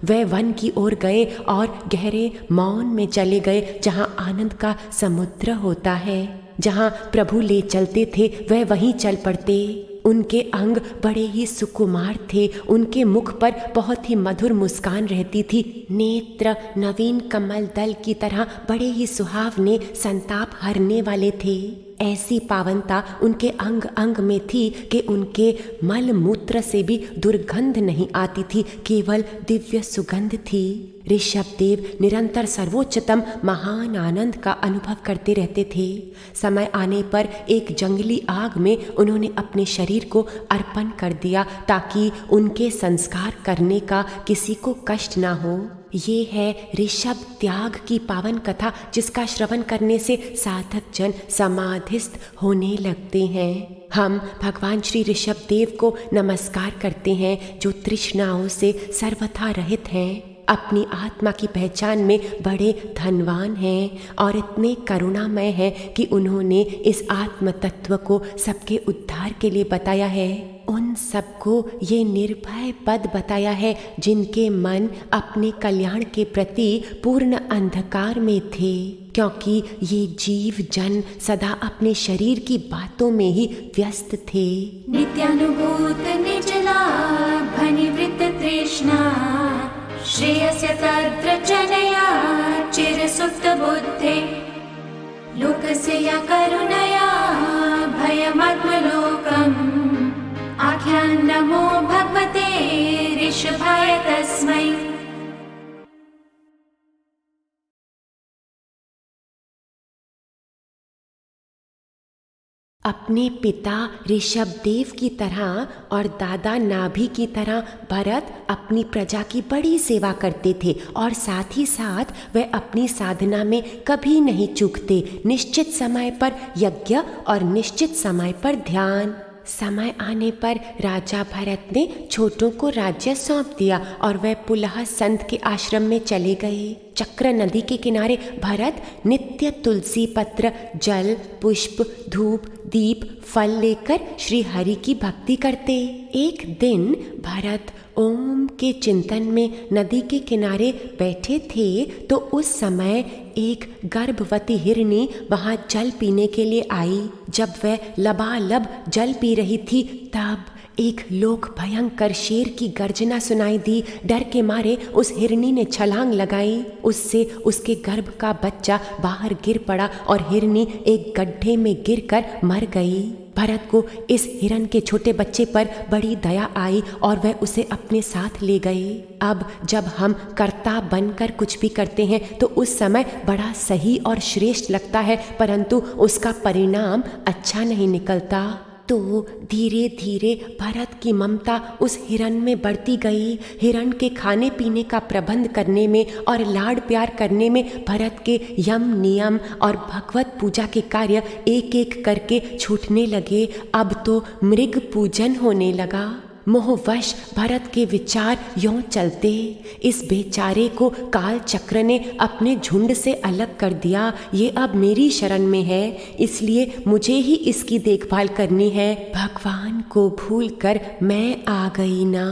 वह वन की ओर गए और गहरे मौन में चले गए, जहाँ आनंद का समुद्र होता है। जहाँ प्रभु ले चलते थे वह वहीं चल पड़ते। उनके अंग बड़े ही सुकुमार थे, उनके मुख पर बहुत ही मधुर मुस्कान रहती थी। नेत्र नवीन कमल दल की तरह बड़े ही सुहावने संताप हरने वाले थे। ऐसी पावनता उनके अंग अंग में थी कि उनके मल मूत्र से भी दुर्गंध नहीं आती थी, केवल दिव्य सुगंध थी। ऋषभदेव निरंतर सर्वोच्चतम महान आनंद का अनुभव करते रहते थे। समय आने पर एक जंगली आग में उन्होंने अपने शरीर को अर्पण कर दिया ताकि उनके संस्कार करने का किसी को कष्ट ना हो। ये है ऋषभ त्याग की पावन कथा, जिसका श्रवण करने से साधक जन समाधिस्थ होने लगते हैं। हम भगवान श्री ऋषभदेव को नमस्कार करते हैं, जो तृष्णाओं से सर्वथा रहित हैं, अपनी आत्मा की पहचान में बड़े धनवान हैं और इतने करुणामय हैं कि उन्होंने इस आत्म तत्व को सबके उद्धार के लिए बताया है। उन सबको ये निर्भय पद बताया है जिनके मन अपने कल्याण के प्रति पूर्ण अंधकार में थे, क्योंकि ये जीव जन सदा अपने शरीर की बातों में ही व्यस्त थे। नित्यानुभूत निचला भनिवृत्त तृष्णा श्रेयस्य तत्र जनया चिरसुप्त बुद्धे लोकस्य या करुणया भयमात्मलोकम् आख्यान नमो भगवते ऋषभाय तस्मै। अपने पिता ऋषभदेव की तरह और दादा नाभि की तरह भरत अपनी प्रजा की बड़ी सेवा करते थे और साथ ही साथ वह अपनी साधना में कभी नहीं चूकते। निश्चित समय पर यज्ञ और निश्चित समय पर ध्यान। समय आने पर राजा भरत ने छोटों को राज्य सौंप दिया और वह पुलह संत के आश्रम में चले गए। चक्र नदी के किनारे भरत नित्य तुलसी पत्र, जल, पुष्प, धूप, दीप, फल लेकर श्री हरि की भक्ति करते। एक दिन भरत ओम के चिंतन में नदी के किनारे बैठे थे तो उस समय एक गर्भवती हिरनी वहां जल पीने के लिए आई। जब वह लबालब जल पी रही थी तब एक लोक भयंकर शेर की गर्जना सुनाई दी। डर के मारे उस हिरनी ने छलांग लगाई। उससे उसके गर्भ का बच्चा बाहर गिर पड़ा और हिरनी एक गड्ढे में गिरकर मर गई। भरत को इस हिरन के छोटे बच्चे पर बड़ी दया आई और वह उसे अपने साथ ले गए। अब जब हम कर्ता बनकर कुछ भी करते हैं तो उस समय बड़ा सही और श्रेष्ठ लगता है, परंतु उसका परिणाम अच्छा नहीं निकलता। तो धीरे धीरे भरत की ममता उस हिरन में बढ़ती गई। हिरन के खाने पीने का प्रबंध करने में और लाड प्यार करने में भरत के यम नियम और भगवत पूजा के कार्य एक एक करके छूटने लगे। अब तो मृग पूजन होने लगा। मोहवश भरत के विचार यों चलते। इस बेचारे को काल चक्र ने अपने झुंड से अलग कर दिया। ये अब मेरी शरण में है, इसलिए मुझे ही इसकी देखभाल करनी है। भगवान को भूलकर मैं आ गई ना।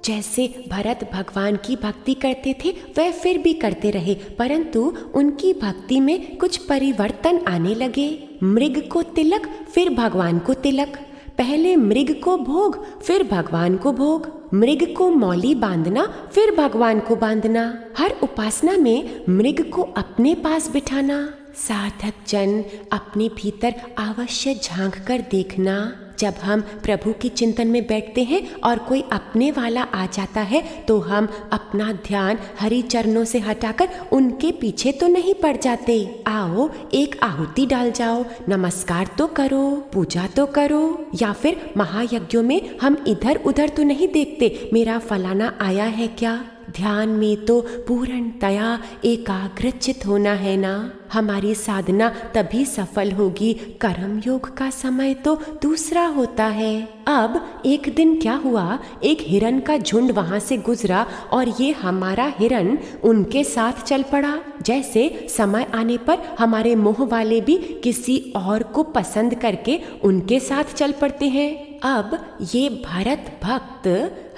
जैसे भरत भगवान की भक्ति करते थे वह फिर भी करते रहे, परंतु उनकी भक्ति में कुछ परिवर्तन आने लगे। मृग को तिलक, फिर भगवान को तिलक, पहले मृग को भोग, फिर भगवान को भोग, मृग को मौली बांधना, फिर भगवान को बांधना, हर उपासना में मृग को अपने पास बिठाना। साधक जन अपने भीतर अवश्य झांक कर देखना। जब हम प्रभु के चिंतन में बैठते हैं और कोई अपने वाला आ जाता है तो हम अपना ध्यान हरि चरणों से हटाकर उनके पीछे तो नहीं पड़ जाते। आओ एक आहुति डाल जाओ, नमस्कार तो करो, पूजा तो करो। या फिर महायज्ञों में हम इधर उधर तो नहीं देखते मेरा फलाना आया है क्या। ध्यान में तो पूर्णतया एकाग्रचित होना है ना। हमारी साधना तभी सफल होगी। कर्म योग का समय तो दूसरा होता है। अब एक दिन क्या हुआ, एक हिरन का झुंड वहां से गुजरा और ये हमारा हिरन उनके साथ चल पड़ा। जैसे समय आने पर हमारे मोह वाले भी किसी और को पसंद करके उनके साथ चल पड़ते हैं। अब ये भरत भक्त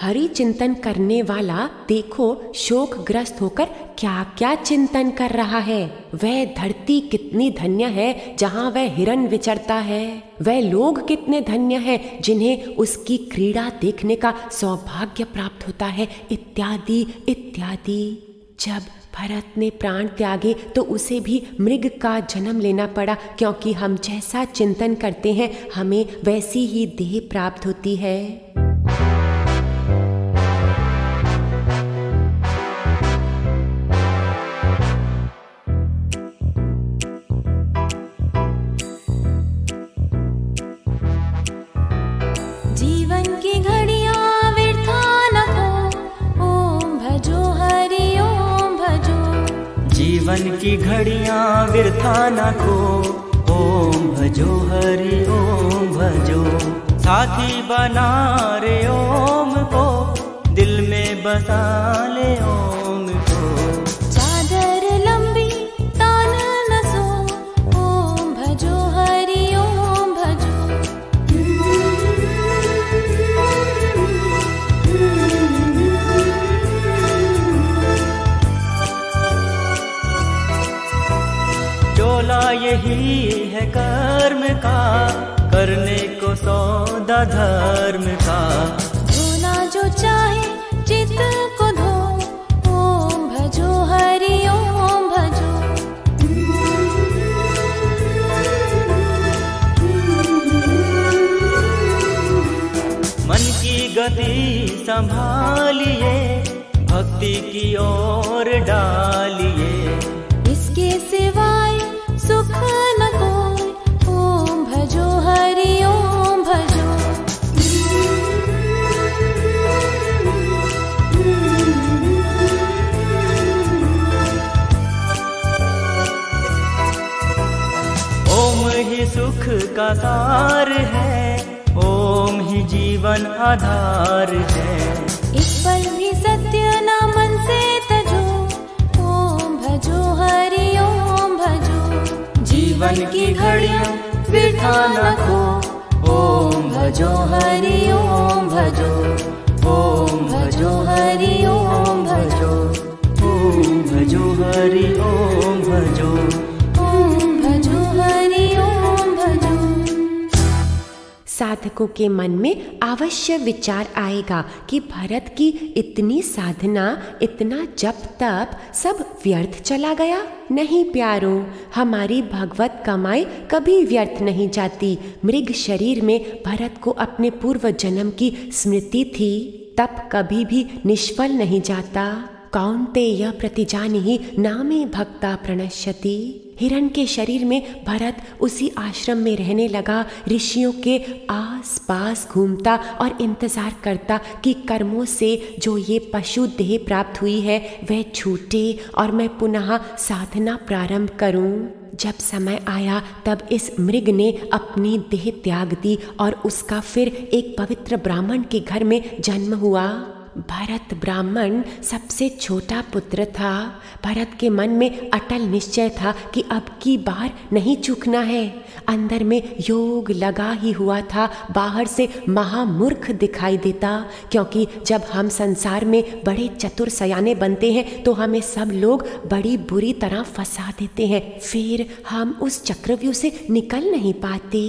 हरि चिंतन करने वाला देखो शोकग्रस्त होकर क्या क्या चिंतन कर रहा है। वह धरती कितनी धन्य है जहाँ वह हिरन विचरता है। वह लोग कितने धन्य हैं जिन्हें उसकी क्रीड़ा देखने का सौभाग्य प्राप्त होता है, इत्यादि इत्यादि। जब भरत ने प्राण त्यागे तो उसे भी मृग का जन्म लेना पड़ा, क्योंकि हम जैसा चिंतन करते हैं हमें वैसी ही देह प्राप्त होती है। जीवन की घड़ियां व्यर्था न खो, ओम भजो हरि ओम भजो। जीवन की घड़ियां व्यर्था न खो, ओम भजो हरि ओम भजो। साथी बना रे ओम को, दिल में बसा ले ओम को। चादर लंबी तान न सो, ओम भजो हरि ओम भजो। चोला यही है कर्म का, करने को सौदा धर्म का। धोना जो चाहे चित्त को धो, ओम भजो हरि ओम भजो। मन की गति संभालिए, भक्ति की ओर डालिए। इसके सिवाय सुख न कोई, ओम भजो हरि ओम भजो। ओम ही सुख का सार है, ओम ही जीवन आधार है। एक पल भी सत्य न मन से तजो, ओम भजो हरि ओम भजो। जीवन की घड़ियां व्यर्था न खो, ओम भजो हरि ओम भजो। ओम भजो हरि ओम भजो, ओम भजो हरि ओम भजो। ओम भजो हरि ओम भजो। साधकों के मन में अवश्य विचार आएगा कि भरत की इतनी साधना, इतना जप तप सब व्यर्थ चला गया। नहीं प्यारों, हमारी भगवत कमाई कभी व्यर्थ नहीं जाती। मृग शरीर में भरत को अपने पूर्व जन्म की स्मृति थी, तप कभी भी निष्फल नहीं जाता। कौन्तेय प्रतिजानिहि नामे भक्ता प्रणश्यति। हिरण के शरीर में भरत उसी आश्रम में रहने लगा, ऋषियों के आस पास घूमता और इंतजार करता कि कर्मों से जो ये पशु देह प्राप्त हुई है वह छूटे और मैं पुनः साधना प्रारंभ करूं। जब समय आया तब इस मृग ने अपनी देह त्याग दी और उसका फिर एक पवित्र ब्राह्मण के घर में जन्म हुआ। भरत ब्राह्मण सबसे छोटा पुत्र था। भरत के मन में अटल निश्चय था कि अब की बार नहीं चूकना है। अंदर में योग लगा ही हुआ था, बाहर से महामूर्ख दिखाई देता, क्योंकि जब हम संसार में बड़े चतुर सयाने बनते हैं तो हमें सब लोग बड़ी बुरी तरह फंसा देते हैं। फिर हम उस चक्रव्यूह से निकल नहीं पाते,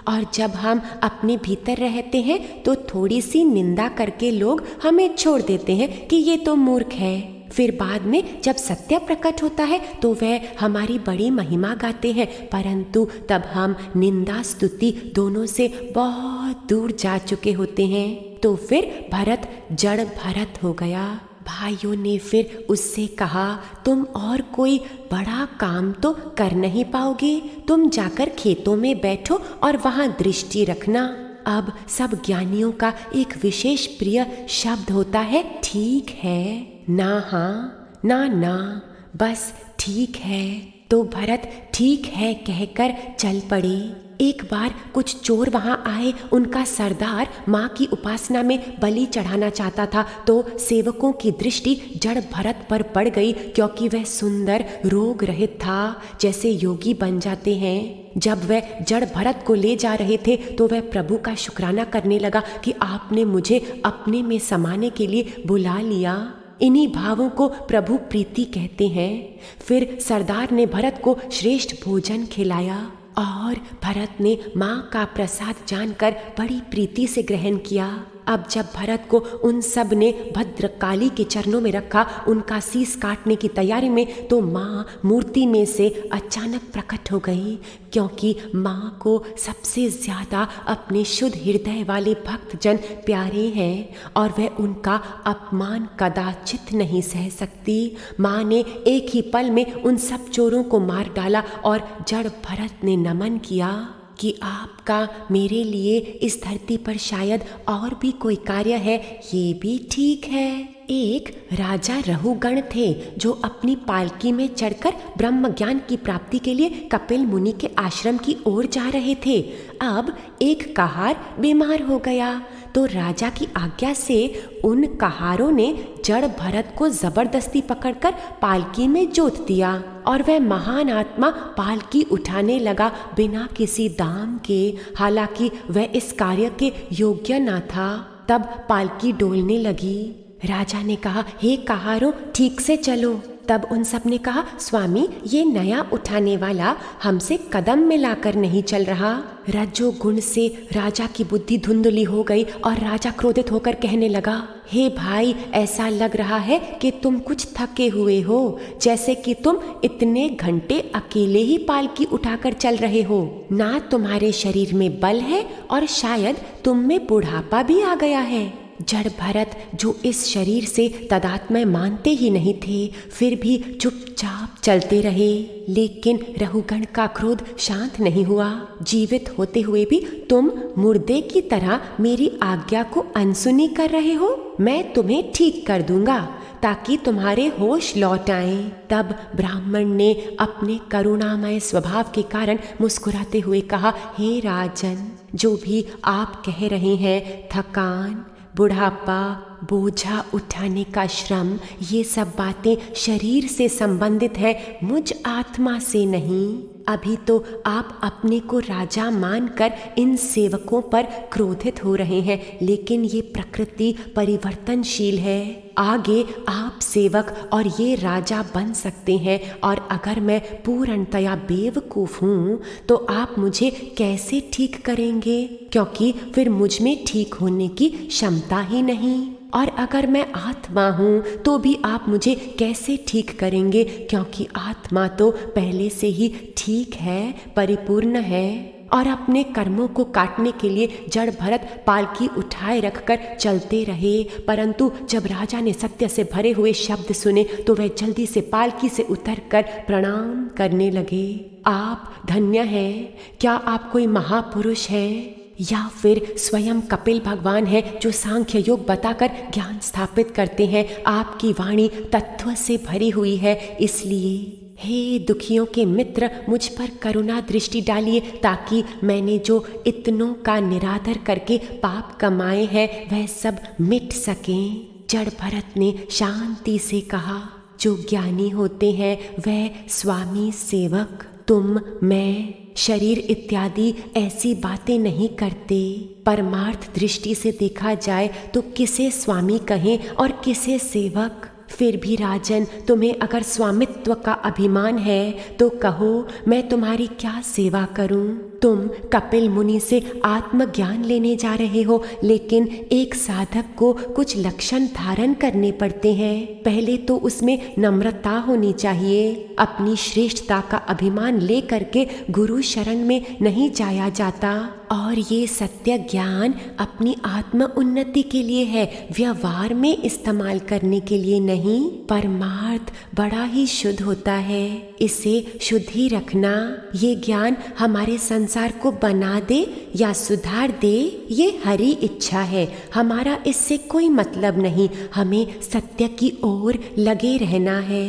और जब हम अपने भीतर रहते हैं तो थोड़ी सी निंदा करके लोग हमें छोड़ देते हैं कि ये तो मूर्ख है। फिर बाद में जब सत्य प्रकट होता है तो वह हमारी बड़ी महिमा गाते हैं, परंतु तब हम निंदा स्तुति दोनों से बहुत दूर जा चुके होते हैं। तो फिर भरत जड़ भरत हो गया। भाइयों ने फिर उससे कहा, तुम और कोई बड़ा काम तो कर नहीं पाओगे, तुम जाकर खेतों में बैठो और वहाँ दृष्टि रखना। अब सब ज्ञानियों का एक विशेष प्रिय शब्द होता है, ठीक है, ना हाँ ना ना, बस ठीक है। तो भरत ठीक है कहकर चल पड़े। एक बार कुछ चोर वहां आए। उनका सरदार माँ की उपासना में बलि चढ़ाना चाहता था, तो सेवकों की दृष्टि जड़ भरत पर पड़ गई, क्योंकि वह सुंदर रोग रहित था, जैसे योगी बन जाते हैं। जब वह जड़ भरत को ले जा रहे थे तो वह प्रभु का शुक्राना करने लगा कि आपने मुझे अपने में समाने के लिए बुला लिया। इन्हीं भावों को प्रभु प्रीति कहते हैं। फिर सरदार ने भरत को श्रेष्ठ भोजन खिलाया और भरत ने माँ का प्रसाद जानकर बड़ी प्रीति से ग्रहण किया। अब जब भरत को उन सब ने भद्रकाली के चरणों में रखा, उनका शीश काटने की तैयारी में, तो माँ मूर्ति में से अचानक प्रकट हो गई, क्योंकि माँ को सबसे ज्यादा अपने शुद्ध हृदय वाले भक्तजन प्यारे हैं और वह उनका अपमान कदाचित नहीं सह सकती। माँ ने एक ही पल में उन सब चोरों को मार डाला और जड़ भरत ने नमन किया कि आपका मेरे लिए इस धरती पर शायद और भी कोई कार्य है, ये भी ठीक है। एक राजा रहुगण थे जो अपनी पालकी में चढ़कर ब्रह्म ज्ञान की प्राप्ति के लिए कपिल मुनि के आश्रम की ओर जा रहे थे। अब एक कहार बीमार हो गया तो राजा की आज्ञा से उन कहारों ने जड़ भरत को जबरदस्ती पकड़कर पालकी में जोत दिया और वह महान आत्मा पालकी उठाने लगा बिना किसी दाम के। हालांकि वह इस कार्य के योग्य न था। तब पालकी डोलने लगी। राजा ने कहा, हे कहारों, ठीक से चलो। तब उन सब ने कहा, स्वामी, ये नया उठाने वाला हमसे कदम मिलाकर नहीं चल रहा। रजोगुण से राजा की बुद्धि धुंधली हो गई और राजा क्रोधित होकर कहने लगा, हे भाई, ऐसा लग रहा है कि तुम कुछ थके हुए हो, जैसे कि तुम इतने घंटे अकेले ही पालकी उठाकर चल रहे हो। ना तुम्हारे शरीर में बल है और शायद तुम में बुढ़ापा भी आ गया है। जड़ भरत, जो इस शरीर से तदात्म्य मानते ही नहीं थे, फिर भी चुपचाप चलते रहे। लेकिन रहुगण का क्रोध शांत नहीं हुआ। जीवित होते हुए भी तुम मुर्दे की तरह मेरी आज्ञा को अनसुनी कर रहे हो। मैं तुम्हें ठीक कर दूंगा ताकि तुम्हारे होश लौट आए। तब ब्राह्मण ने अपने करुणामय स्वभाव के कारण मुस्कुराते हुए कहा, हे राजन, जो भी आप कह रहे हैं, थकान, बुढ़ापा, बोझा उठाने का श्रम, ये सब बातें शरीर से संबंधित है, मुझ आत्मा से नहीं। अभी तो आप अपने को राजा मानकर इन सेवकों पर क्रोधित हो रहे हैं, लेकिन ये प्रकृति परिवर्तनशील है। आगे आप सेवक और ये राजा बन सकते हैं, और अगर मैं पूर्णतया बेवकूफ हूँ तो आप मुझे कैसे ठीक करेंगे, क्योंकि फिर मुझ में ठीक होने की क्षमता ही नहीं। और अगर मैं आत्मा हूँ तो भी आप मुझे कैसे ठीक करेंगे, क्योंकि आत्मा तो पहले से ही ठीक है, परिपूर्ण है। और अपने कर्मों को काटने के लिए जड़ भरत पालकी उठाए रखकर चलते रहे। परंतु जब राजा ने सत्य से भरे हुए शब्द सुने तो वह जल्दी से पालकी से उतरकर प्रणाम करने लगे। आप धन्य हैं। क्या आप कोई महापुरुष हैं, या फिर स्वयं कपिल भगवान है जो सांख्य योग बताकर ज्ञान स्थापित करते हैं? आपकी वाणी तत्व से भरी हुई है, इसलिए हे दुखियों के मित्र, मुझ पर करुणा दृष्टि डालिए, ताकि मैंने जो इतनों का निरादर करके पाप कमाए हैं वह सब मिट सकें। जड़ भरत ने शांति से कहा, जो ज्ञानी होते हैं वह स्वामी सेवक, तुम, मैं, शरीर इत्यादि ऐसी बातें नहीं करते। परमार्थ दृष्टि से देखा जाए तो किसे स्वामी कहें और किसे सेवक। फिर भी राजन, तुम्हें अगर स्वामित्व का अभिमान है तो कहो, मैं तुम्हारी क्या सेवा करूं? तुम कपिल मुनि से आत्मज्ञान लेने जा रहे हो, लेकिन एक साधक को कुछ लक्षण धारण करने पड़ते हैं। पहले तो उसमें नम्रता होनी चाहिए। अपनी श्रेष्ठता का अभिमान ले करके गुरु शरण में नहीं जाया जाता। और ये सत्य ज्ञान अपनी आत्म उन्नति के लिए है, व्यवहार में इस्तेमाल करने के लिए नहीं। परमार्थ बड़ा ही शुद्ध होता है, इसे शुद्ध ही रखना। ये ज्ञान हमारे संसार को बना दे या सुधार दे, ये हरि इच्छा है। हमारा इससे कोई मतलब नहीं, हमें सत्य की ओर लगे रहना है।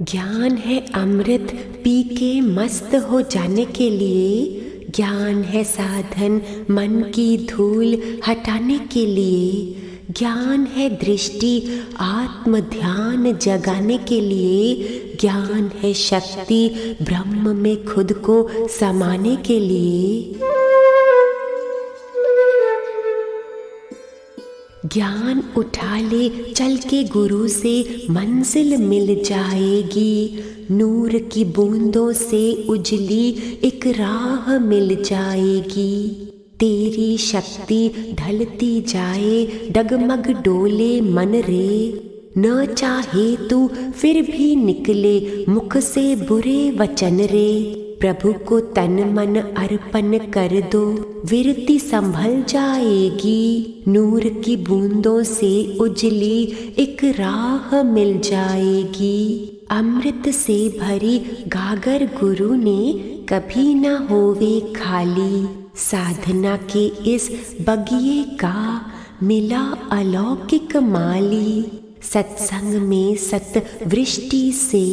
ज्ञान है अमृत, पी के मस्त हो जाने के लिए। ज्ञान है साधन, मन की धूल हटाने के लिए। ज्ञान है दृष्टि, आत्म ध्यान जगाने के लिए। ज्ञान है शक्ति, ब्रह्म में खुद को समाने के लिए। ज्ञान उठा ले चल के गुरु से, मंजिल मिल जाएगी। नूर की बूंदों से उजली एक राह मिल जाएगी। तेरी शक्ति ढलती जाए, डगमग डोले मन रे। न चाहे तू फिर भी निकले मुख से बुरे वचन रे। प्रभु को तन मन अर्पण कर दो, विरति संभल जाएगी। नूर की बूंदों से उजली एक राह मिल जाएगी। अमृत से भरी गागर गुरु ने कभी न होवे खाली। साधना के इस बगिए का मिला अलौकिक माली। सत्संग में सत वृष्टि से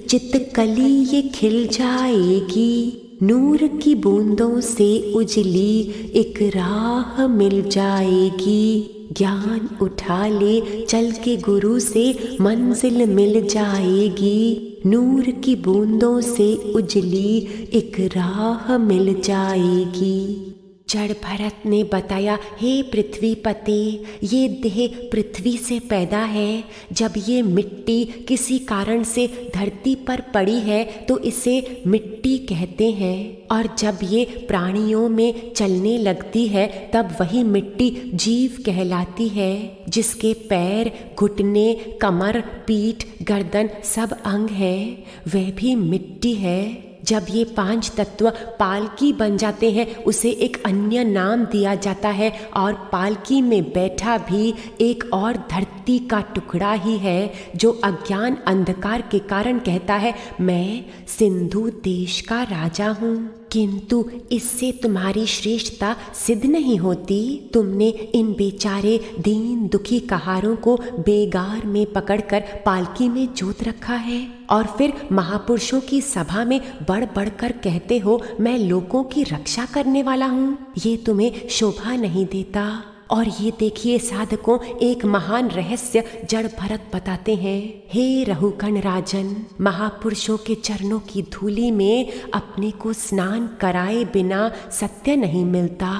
चितकली ये खिल जाएगी। नूर की बूंदों से उजली एक राह मिल जाएगी। ज्ञान उठा ले चल के गुरु से, मंजिल मिल जाएगी। नूर की बूंदों से उजली एक राह मिल जाएगी। जड़ भरत ने बताया, हे पृथ्वीपते, ये देह पृथ्वी से पैदा है। जब ये मिट्टी किसी कारण से धरती पर पड़ी है तो इसे मिट्टी कहते हैं। और जब ये प्राणियों में चलने लगती है तब वही मिट्टी जीव कहलाती है, जिसके पैर, घुटने, कमर, पीठ, गर्दन सब अंग है, वह भी मिट्टी है। जब ये 5 तत्व पालकी बन जाते हैं उसे एक अन्य नाम दिया जाता है, और पालकी में बैठा भी एक और धरती का टुकड़ा ही है, जो अज्ञान अंधकार के कारण कहता है, मैं सिंधु देश का राजा हूँ। किंतु इससे तुम्हारी श्रेष्ठता सिद्ध नहीं होती। तुमने इन बेचारे दीन दुखी कहारों को बेगार में पकड़कर पालकी में जोत रखा है, और फिर महापुरुषों की सभा में बढ़ बढ़कर कहते हो, मैं लोगों की रक्षा करने वाला हूँ। ये तुम्हें शोभा नहीं देता। और ये देखिए साधकों, एक महान रहस्य जड़ भरत बताते हैं। हे रहुगण राजन, महापुरुषों के चरणों की धूलि में अपने को स्नान कराए बिना सत्य नहीं मिलता।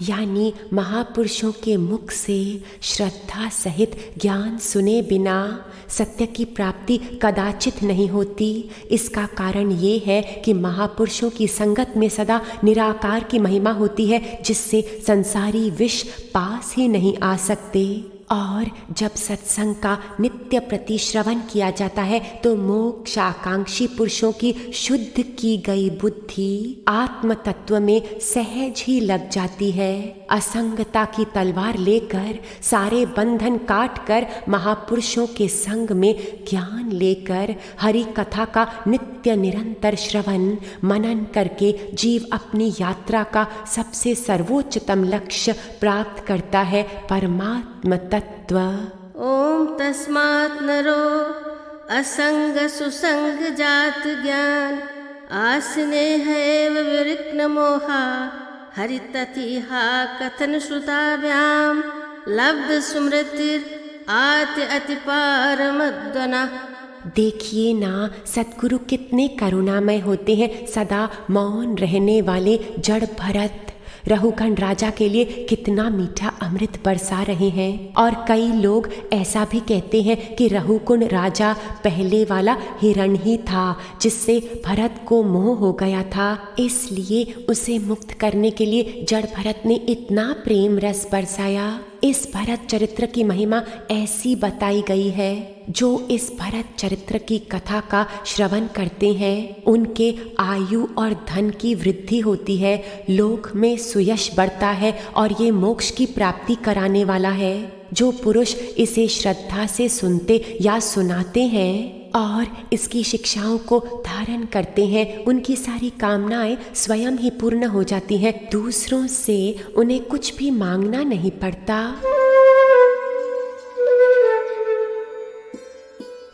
यानी महापुरुषों के मुख से श्रद्धा सहित ज्ञान सुने बिना सत्य की प्राप्ति कदाचित नहीं होती। इसका कारण ये है कि महापुरुषों की संगत में सदा निराकार की महिमा होती है, जिससे संसारी विष पास ही नहीं आ सकते। और जब सत्संग का नित्य प्रति श्रवण किया जाता है तो मोक्ष आकांक्षी पुरुषों की शुद्ध की गई बुद्धि आत्म तत्व में सहज ही लग जाती है। असंगता की तलवार लेकर सारे बंधन काट कर महापुरुषों के संग में ज्ञान लेकर हरि कथा का नित्य निरंतर श्रवण मनन करके जीव अपनी यात्रा का सबसे सर्वोच्चतम लक्ष्य प्राप्त करता है, परमात्म तत्व। ओम तस्मात् नरो असंग सुसंग जात ज्ञान आसने हैव विरिक्न मोहा हरिततिहा कथन श्रुताभ्याम लब्ध स्मृतिर आति अति पारमद्वना। देखिए ना, सतगुरु कितने करुणामय होते हैं। सदा मौन रहने वाले जड़ भरत रहुखंड राजा के लिए कितना मीठा अमृत बरसा रहे हैं। और कई लोग ऐसा भी कहते हैं कि रहुकुंड राजा पहले वाला हिरण ही था, जिससे भरत को मोह हो गया था। इसलिए उसे मुक्त करने के लिए जड़ भरत ने इतना प्रेम रस बरसाया। इस भरत चरित्र की महिमा ऐसी बताई गई है, जो इस भरत चरित्र की कथा का श्रवण करते हैं उनके आयु और धन की वृद्धि होती है, लोक में सुयश बढ़ता है और ये मोक्ष की प्राप्ति कराने वाला है। जो पुरुष इसे श्रद्धा से सुनते या सुनाते हैं और इसकी शिक्षाओं को धारण करते हैं, उनकी सारी कामनाएं स्वयं ही पूर्ण हो जाती हैं। दूसरों से उन्हें कुछ भी मांगना नहीं पड़ता।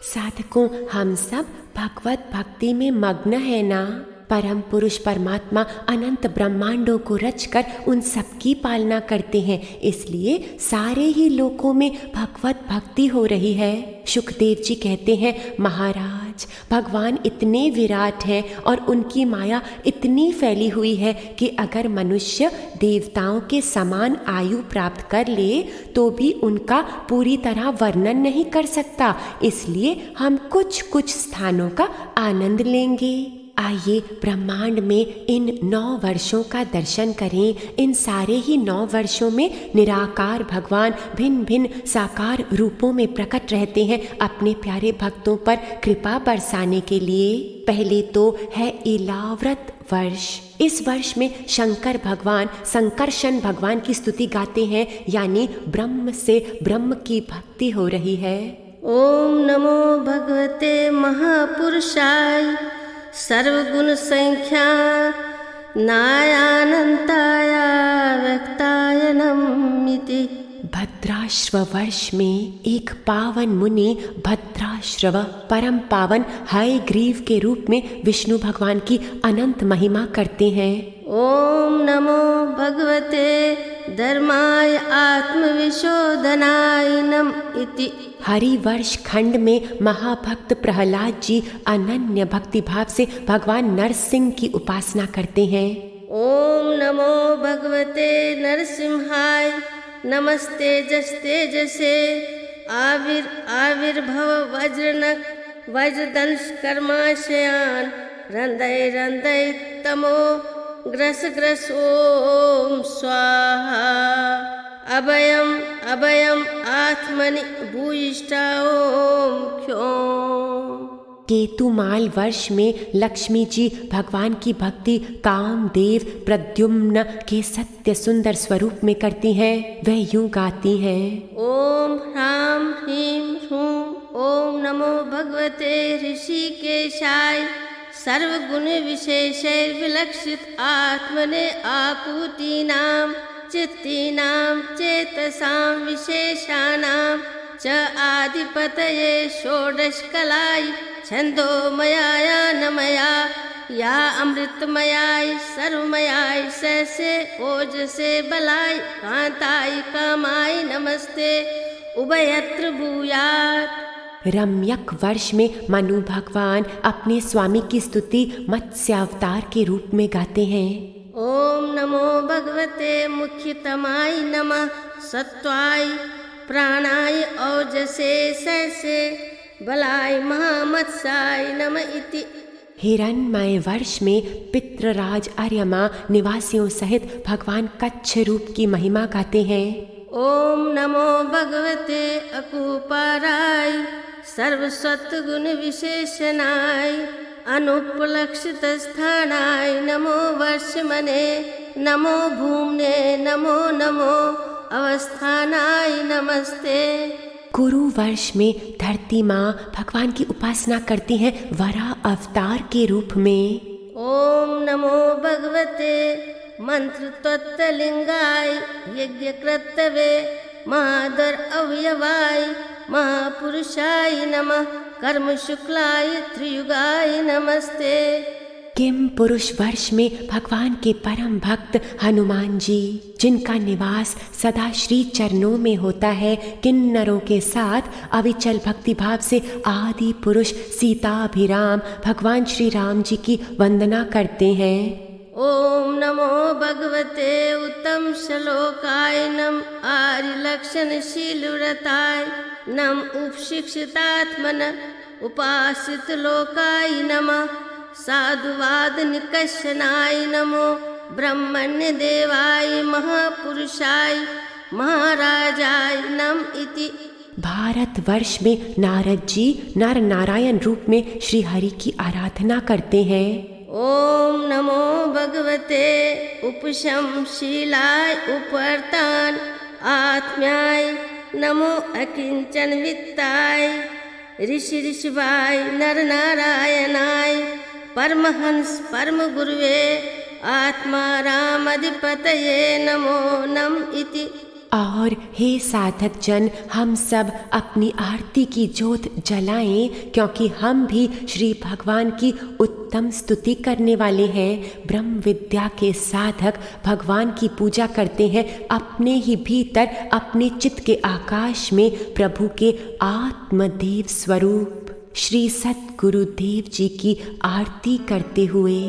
साधकों, हम सब भगवत भक्ति में मग्न है ना। परम पुरुष परमात्मा अनंत ब्रह्मांडों को रचकर उन सबकी पालना करते हैं, इसलिए सारे ही लोकों में भगवत भक्ति हो रही है। सुखदेव जी कहते हैं, महाराज भगवान इतने विराट हैं और उनकी माया इतनी फैली हुई है कि अगर मनुष्य देवताओं के समान आयु प्राप्त कर ले तो भी उनका पूरी तरह वर्णन नहीं कर सकता। इसलिए हम कुछ कुछ स्थानों का आनंद लेंगे। आइए ब्रह्मांड में इन 9 वर्षों का दर्शन करें। इन सारे ही 9 वर्षों में निराकार भगवान भिन्न भिन्न साकार रूपों में प्रकट रहते हैं अपने प्यारे भक्तों पर कृपा बरसाने के लिए। पहले तो है इलाव्रत वर्ष। इस वर्ष में शंकर भगवान संकर्षण भगवान की स्तुति गाते हैं, यानी ब्रह्म से ब्रह्म की भक्ति हो रही है। ओम नमो भगवते महापुरुषाय सर्वगुण संख्या नायानंताय व्यक्ताय नमिति। भद्राश्व वर्ष में एक पावन मुनि भद्राश्व परम पावन हयग्रीव के रूप में विष्णु भगवान की अनंत महिमा करते हैं। ओम नमो भगवते धर्माय आत्मविशोधनाय नम इति। हरिवर्ष खंड में महाभक्त प्रहलाद जी अनन्य भक्ति भाव से भगवान नरसिंह की उपासना करते हैं। ओम नमो भगवते नरसिंहाय नमस्ते जस्ते आविर्भव वज्रनक वज्रदंश कर्माशयान रंदय तमो ग्रस ओम स्वाहा। अभयम आत्मनि भूयिष्ठा ओम क्यों। केतुमाल वर्ष में लक्ष्मी जी भगवान की भक्ति कामदेव प्रद्युम्न के सत्य सुंदर स्वरूप में करती हैं। वह यूं गाती हैं, ओम ह्रां ह्रीं ह्रूं ओम नमो भगवते ऋषिकेशाय सर्वगुण विशेषैर्विलक्षित आत्मने आकुतीनां चित्तीनां चेतसां विशेषाणां च आदिपतये षोडशकलाय छन्दोमयाय नमया या अमृतमयाय सर्वमयाय सहसे ओजसे बलाय कांताय कामाय नमस्ते उभयत्र भूयात्। रम्यक वर्ष में मनु भगवान अपने स्वामी की स्तुति मत्स्यावतार के रूप में गाते हैं। ओम नमो भगवते मुख्यतमाय नमः सत्वाय प्राणाय ओजसे सहसे बलाय महामत्स्याय नमः इति। हिरण्मय वर्ष में पितृराज आर्यमा निवासियों सहित भगवान कच्छ रूप की महिमा गाते हैं। ओम नमो भगवते अकुपाराय सर्वसत्गुण विशेषणाय अनुपलक्षित स्थानाय नमो वर्षमने नमो भूमने नमो अवस्थानाय नमस्ते। गुरु वर्ष में धरती माँ भगवान की उपासना करती हैं वराह अवतार के रूप में। ओम नमो भगवते मंत्र तत्वलिंगाय यज्ञ कर्तवे महादर अवयवाय महापुरुषाय नमः कर्म शुक्लाय त्रियुगाय नमस्ते। किम पुरुष वर्ष में भगवान के परम भक्त हनुमान जी, जिनका निवास सदा श्री चरणों में होता है, किन्नरों के साथ अविचल भक्ति भाव से आदि पुरुष सीताभिराम भगवान श्री राम जी की वंदना करते हैं। ओम नमो भगवते उत्तम श्लोकाय नम आर्य लक्षण शीलव्रताय नम उपशिक्षितात्मन उपासित लोकाय नमः साधुवाद निकर्षणाय नमो ब्रह्मण्य देवाय महापुरुषाय महाराजाय नम इति। भारत वर्ष में नारद जी नर नारायण रूप में श्री हरि की आराधना करते हैं। ओम नमो भगवते उपशमशीलाय उपवर्तान आत्म्याय नमो अकिंचन वित्ताय ऋषि ऋषिवाय नर नारायणाय परमहंस परम गुरुवे आत्मा रामधिपतये नमो नम इति। और हे साधक जन, हम सब अपनी आरती की ज्योत जलाएं, क्योंकि हम भी श्री भगवान की उत्तम स्तुति करने वाले हैं। ब्रह्म विद्या के साधक भगवान की पूजा करते हैं अपने ही भीतर, अपने चित्त के आकाश में प्रभु के आत्मदेव स्वरूप श्री सद्गुरुदेव जी की आरती करते हुए।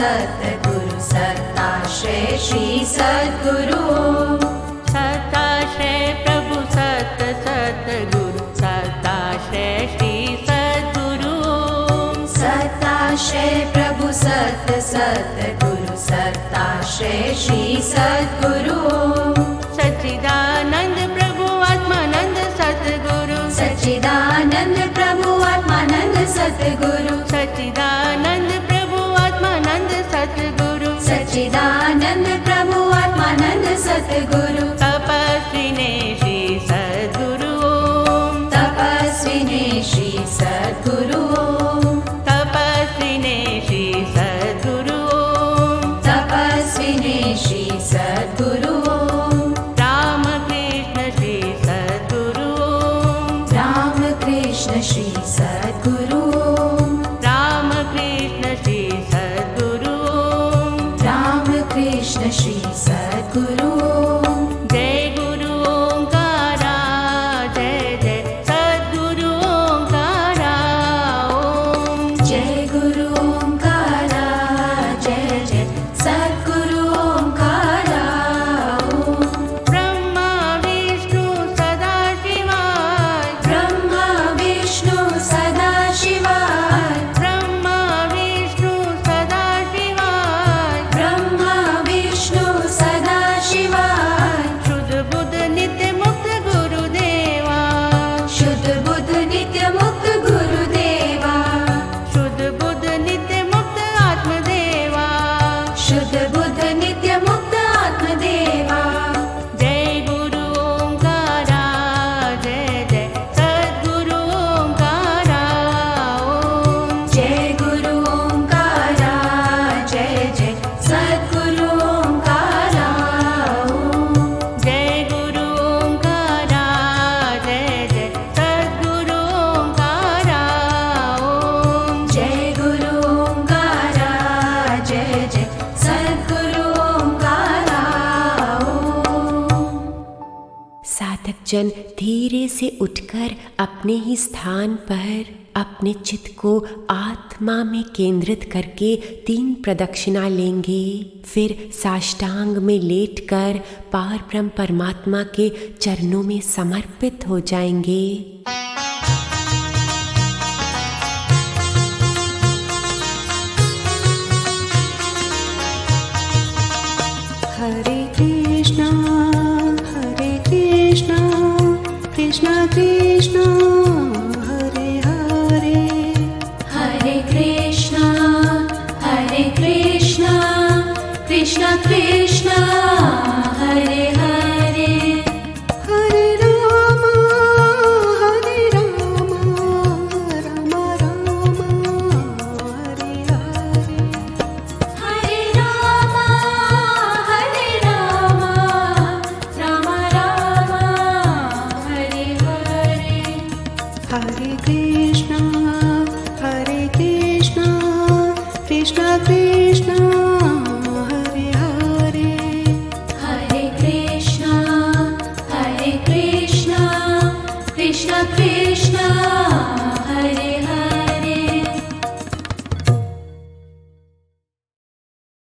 सतगुरु सताश्रय श्री सद्गुरु सताश्रय प्रभु सतगुरु सताश्रय श्री सद्गुरु सताश्रय प्रभु सतगुरु सताश्रय श्री सद्गुरु सच्चिदानंद प्रभु आत्मानंद सतगुरु सच्चिदानंद प्रभु आत्मानंद सतगुरु सच्चिदानंद प्रभु आत्मानंद सतगुरु सच्चिदानंद प्रभु आत्मानंद सतगुरु तपस्विने श्री सद्गुरु तपस्विने श्री सद्गुरु तपस्विने श्री सद्गुरु तपस्विने श्री सद्गुरु राम कृष्ण श्री सद्गुरु राम कृष्ण श्री सद्गुरु राम कृष्ण श्री सद्गुरु राम कृष्ण श्री सद्गुरु जय गुरु ओंकारा जय जय सद्गुरु ओंकारा ओम जय गुरु ओंकारा जय जय सद्गुरु ओंकारा ओम ब्रह्मा विष्णु सदा शिवाय ब्रह्मा विष्णु सदा शिवाय ब्रह्मा विष्णु सदा शिवाय ब्रह्मा विष्णु भक्तजन धीरे से उठकर अपने ही स्थान पर अपने चित्त को आत्मा में केंद्रित करके 3 प्रदक्षिणा लेंगे। फिर साष्टांग में लेटकर पार ब्रह्म परमात्मा के चरणों में समर्पित हो जाएंगे। हरे कृष्णा कृष्णा कृष्णा हरे हरे, हरे कृष्णा कृष्णा कृष्णा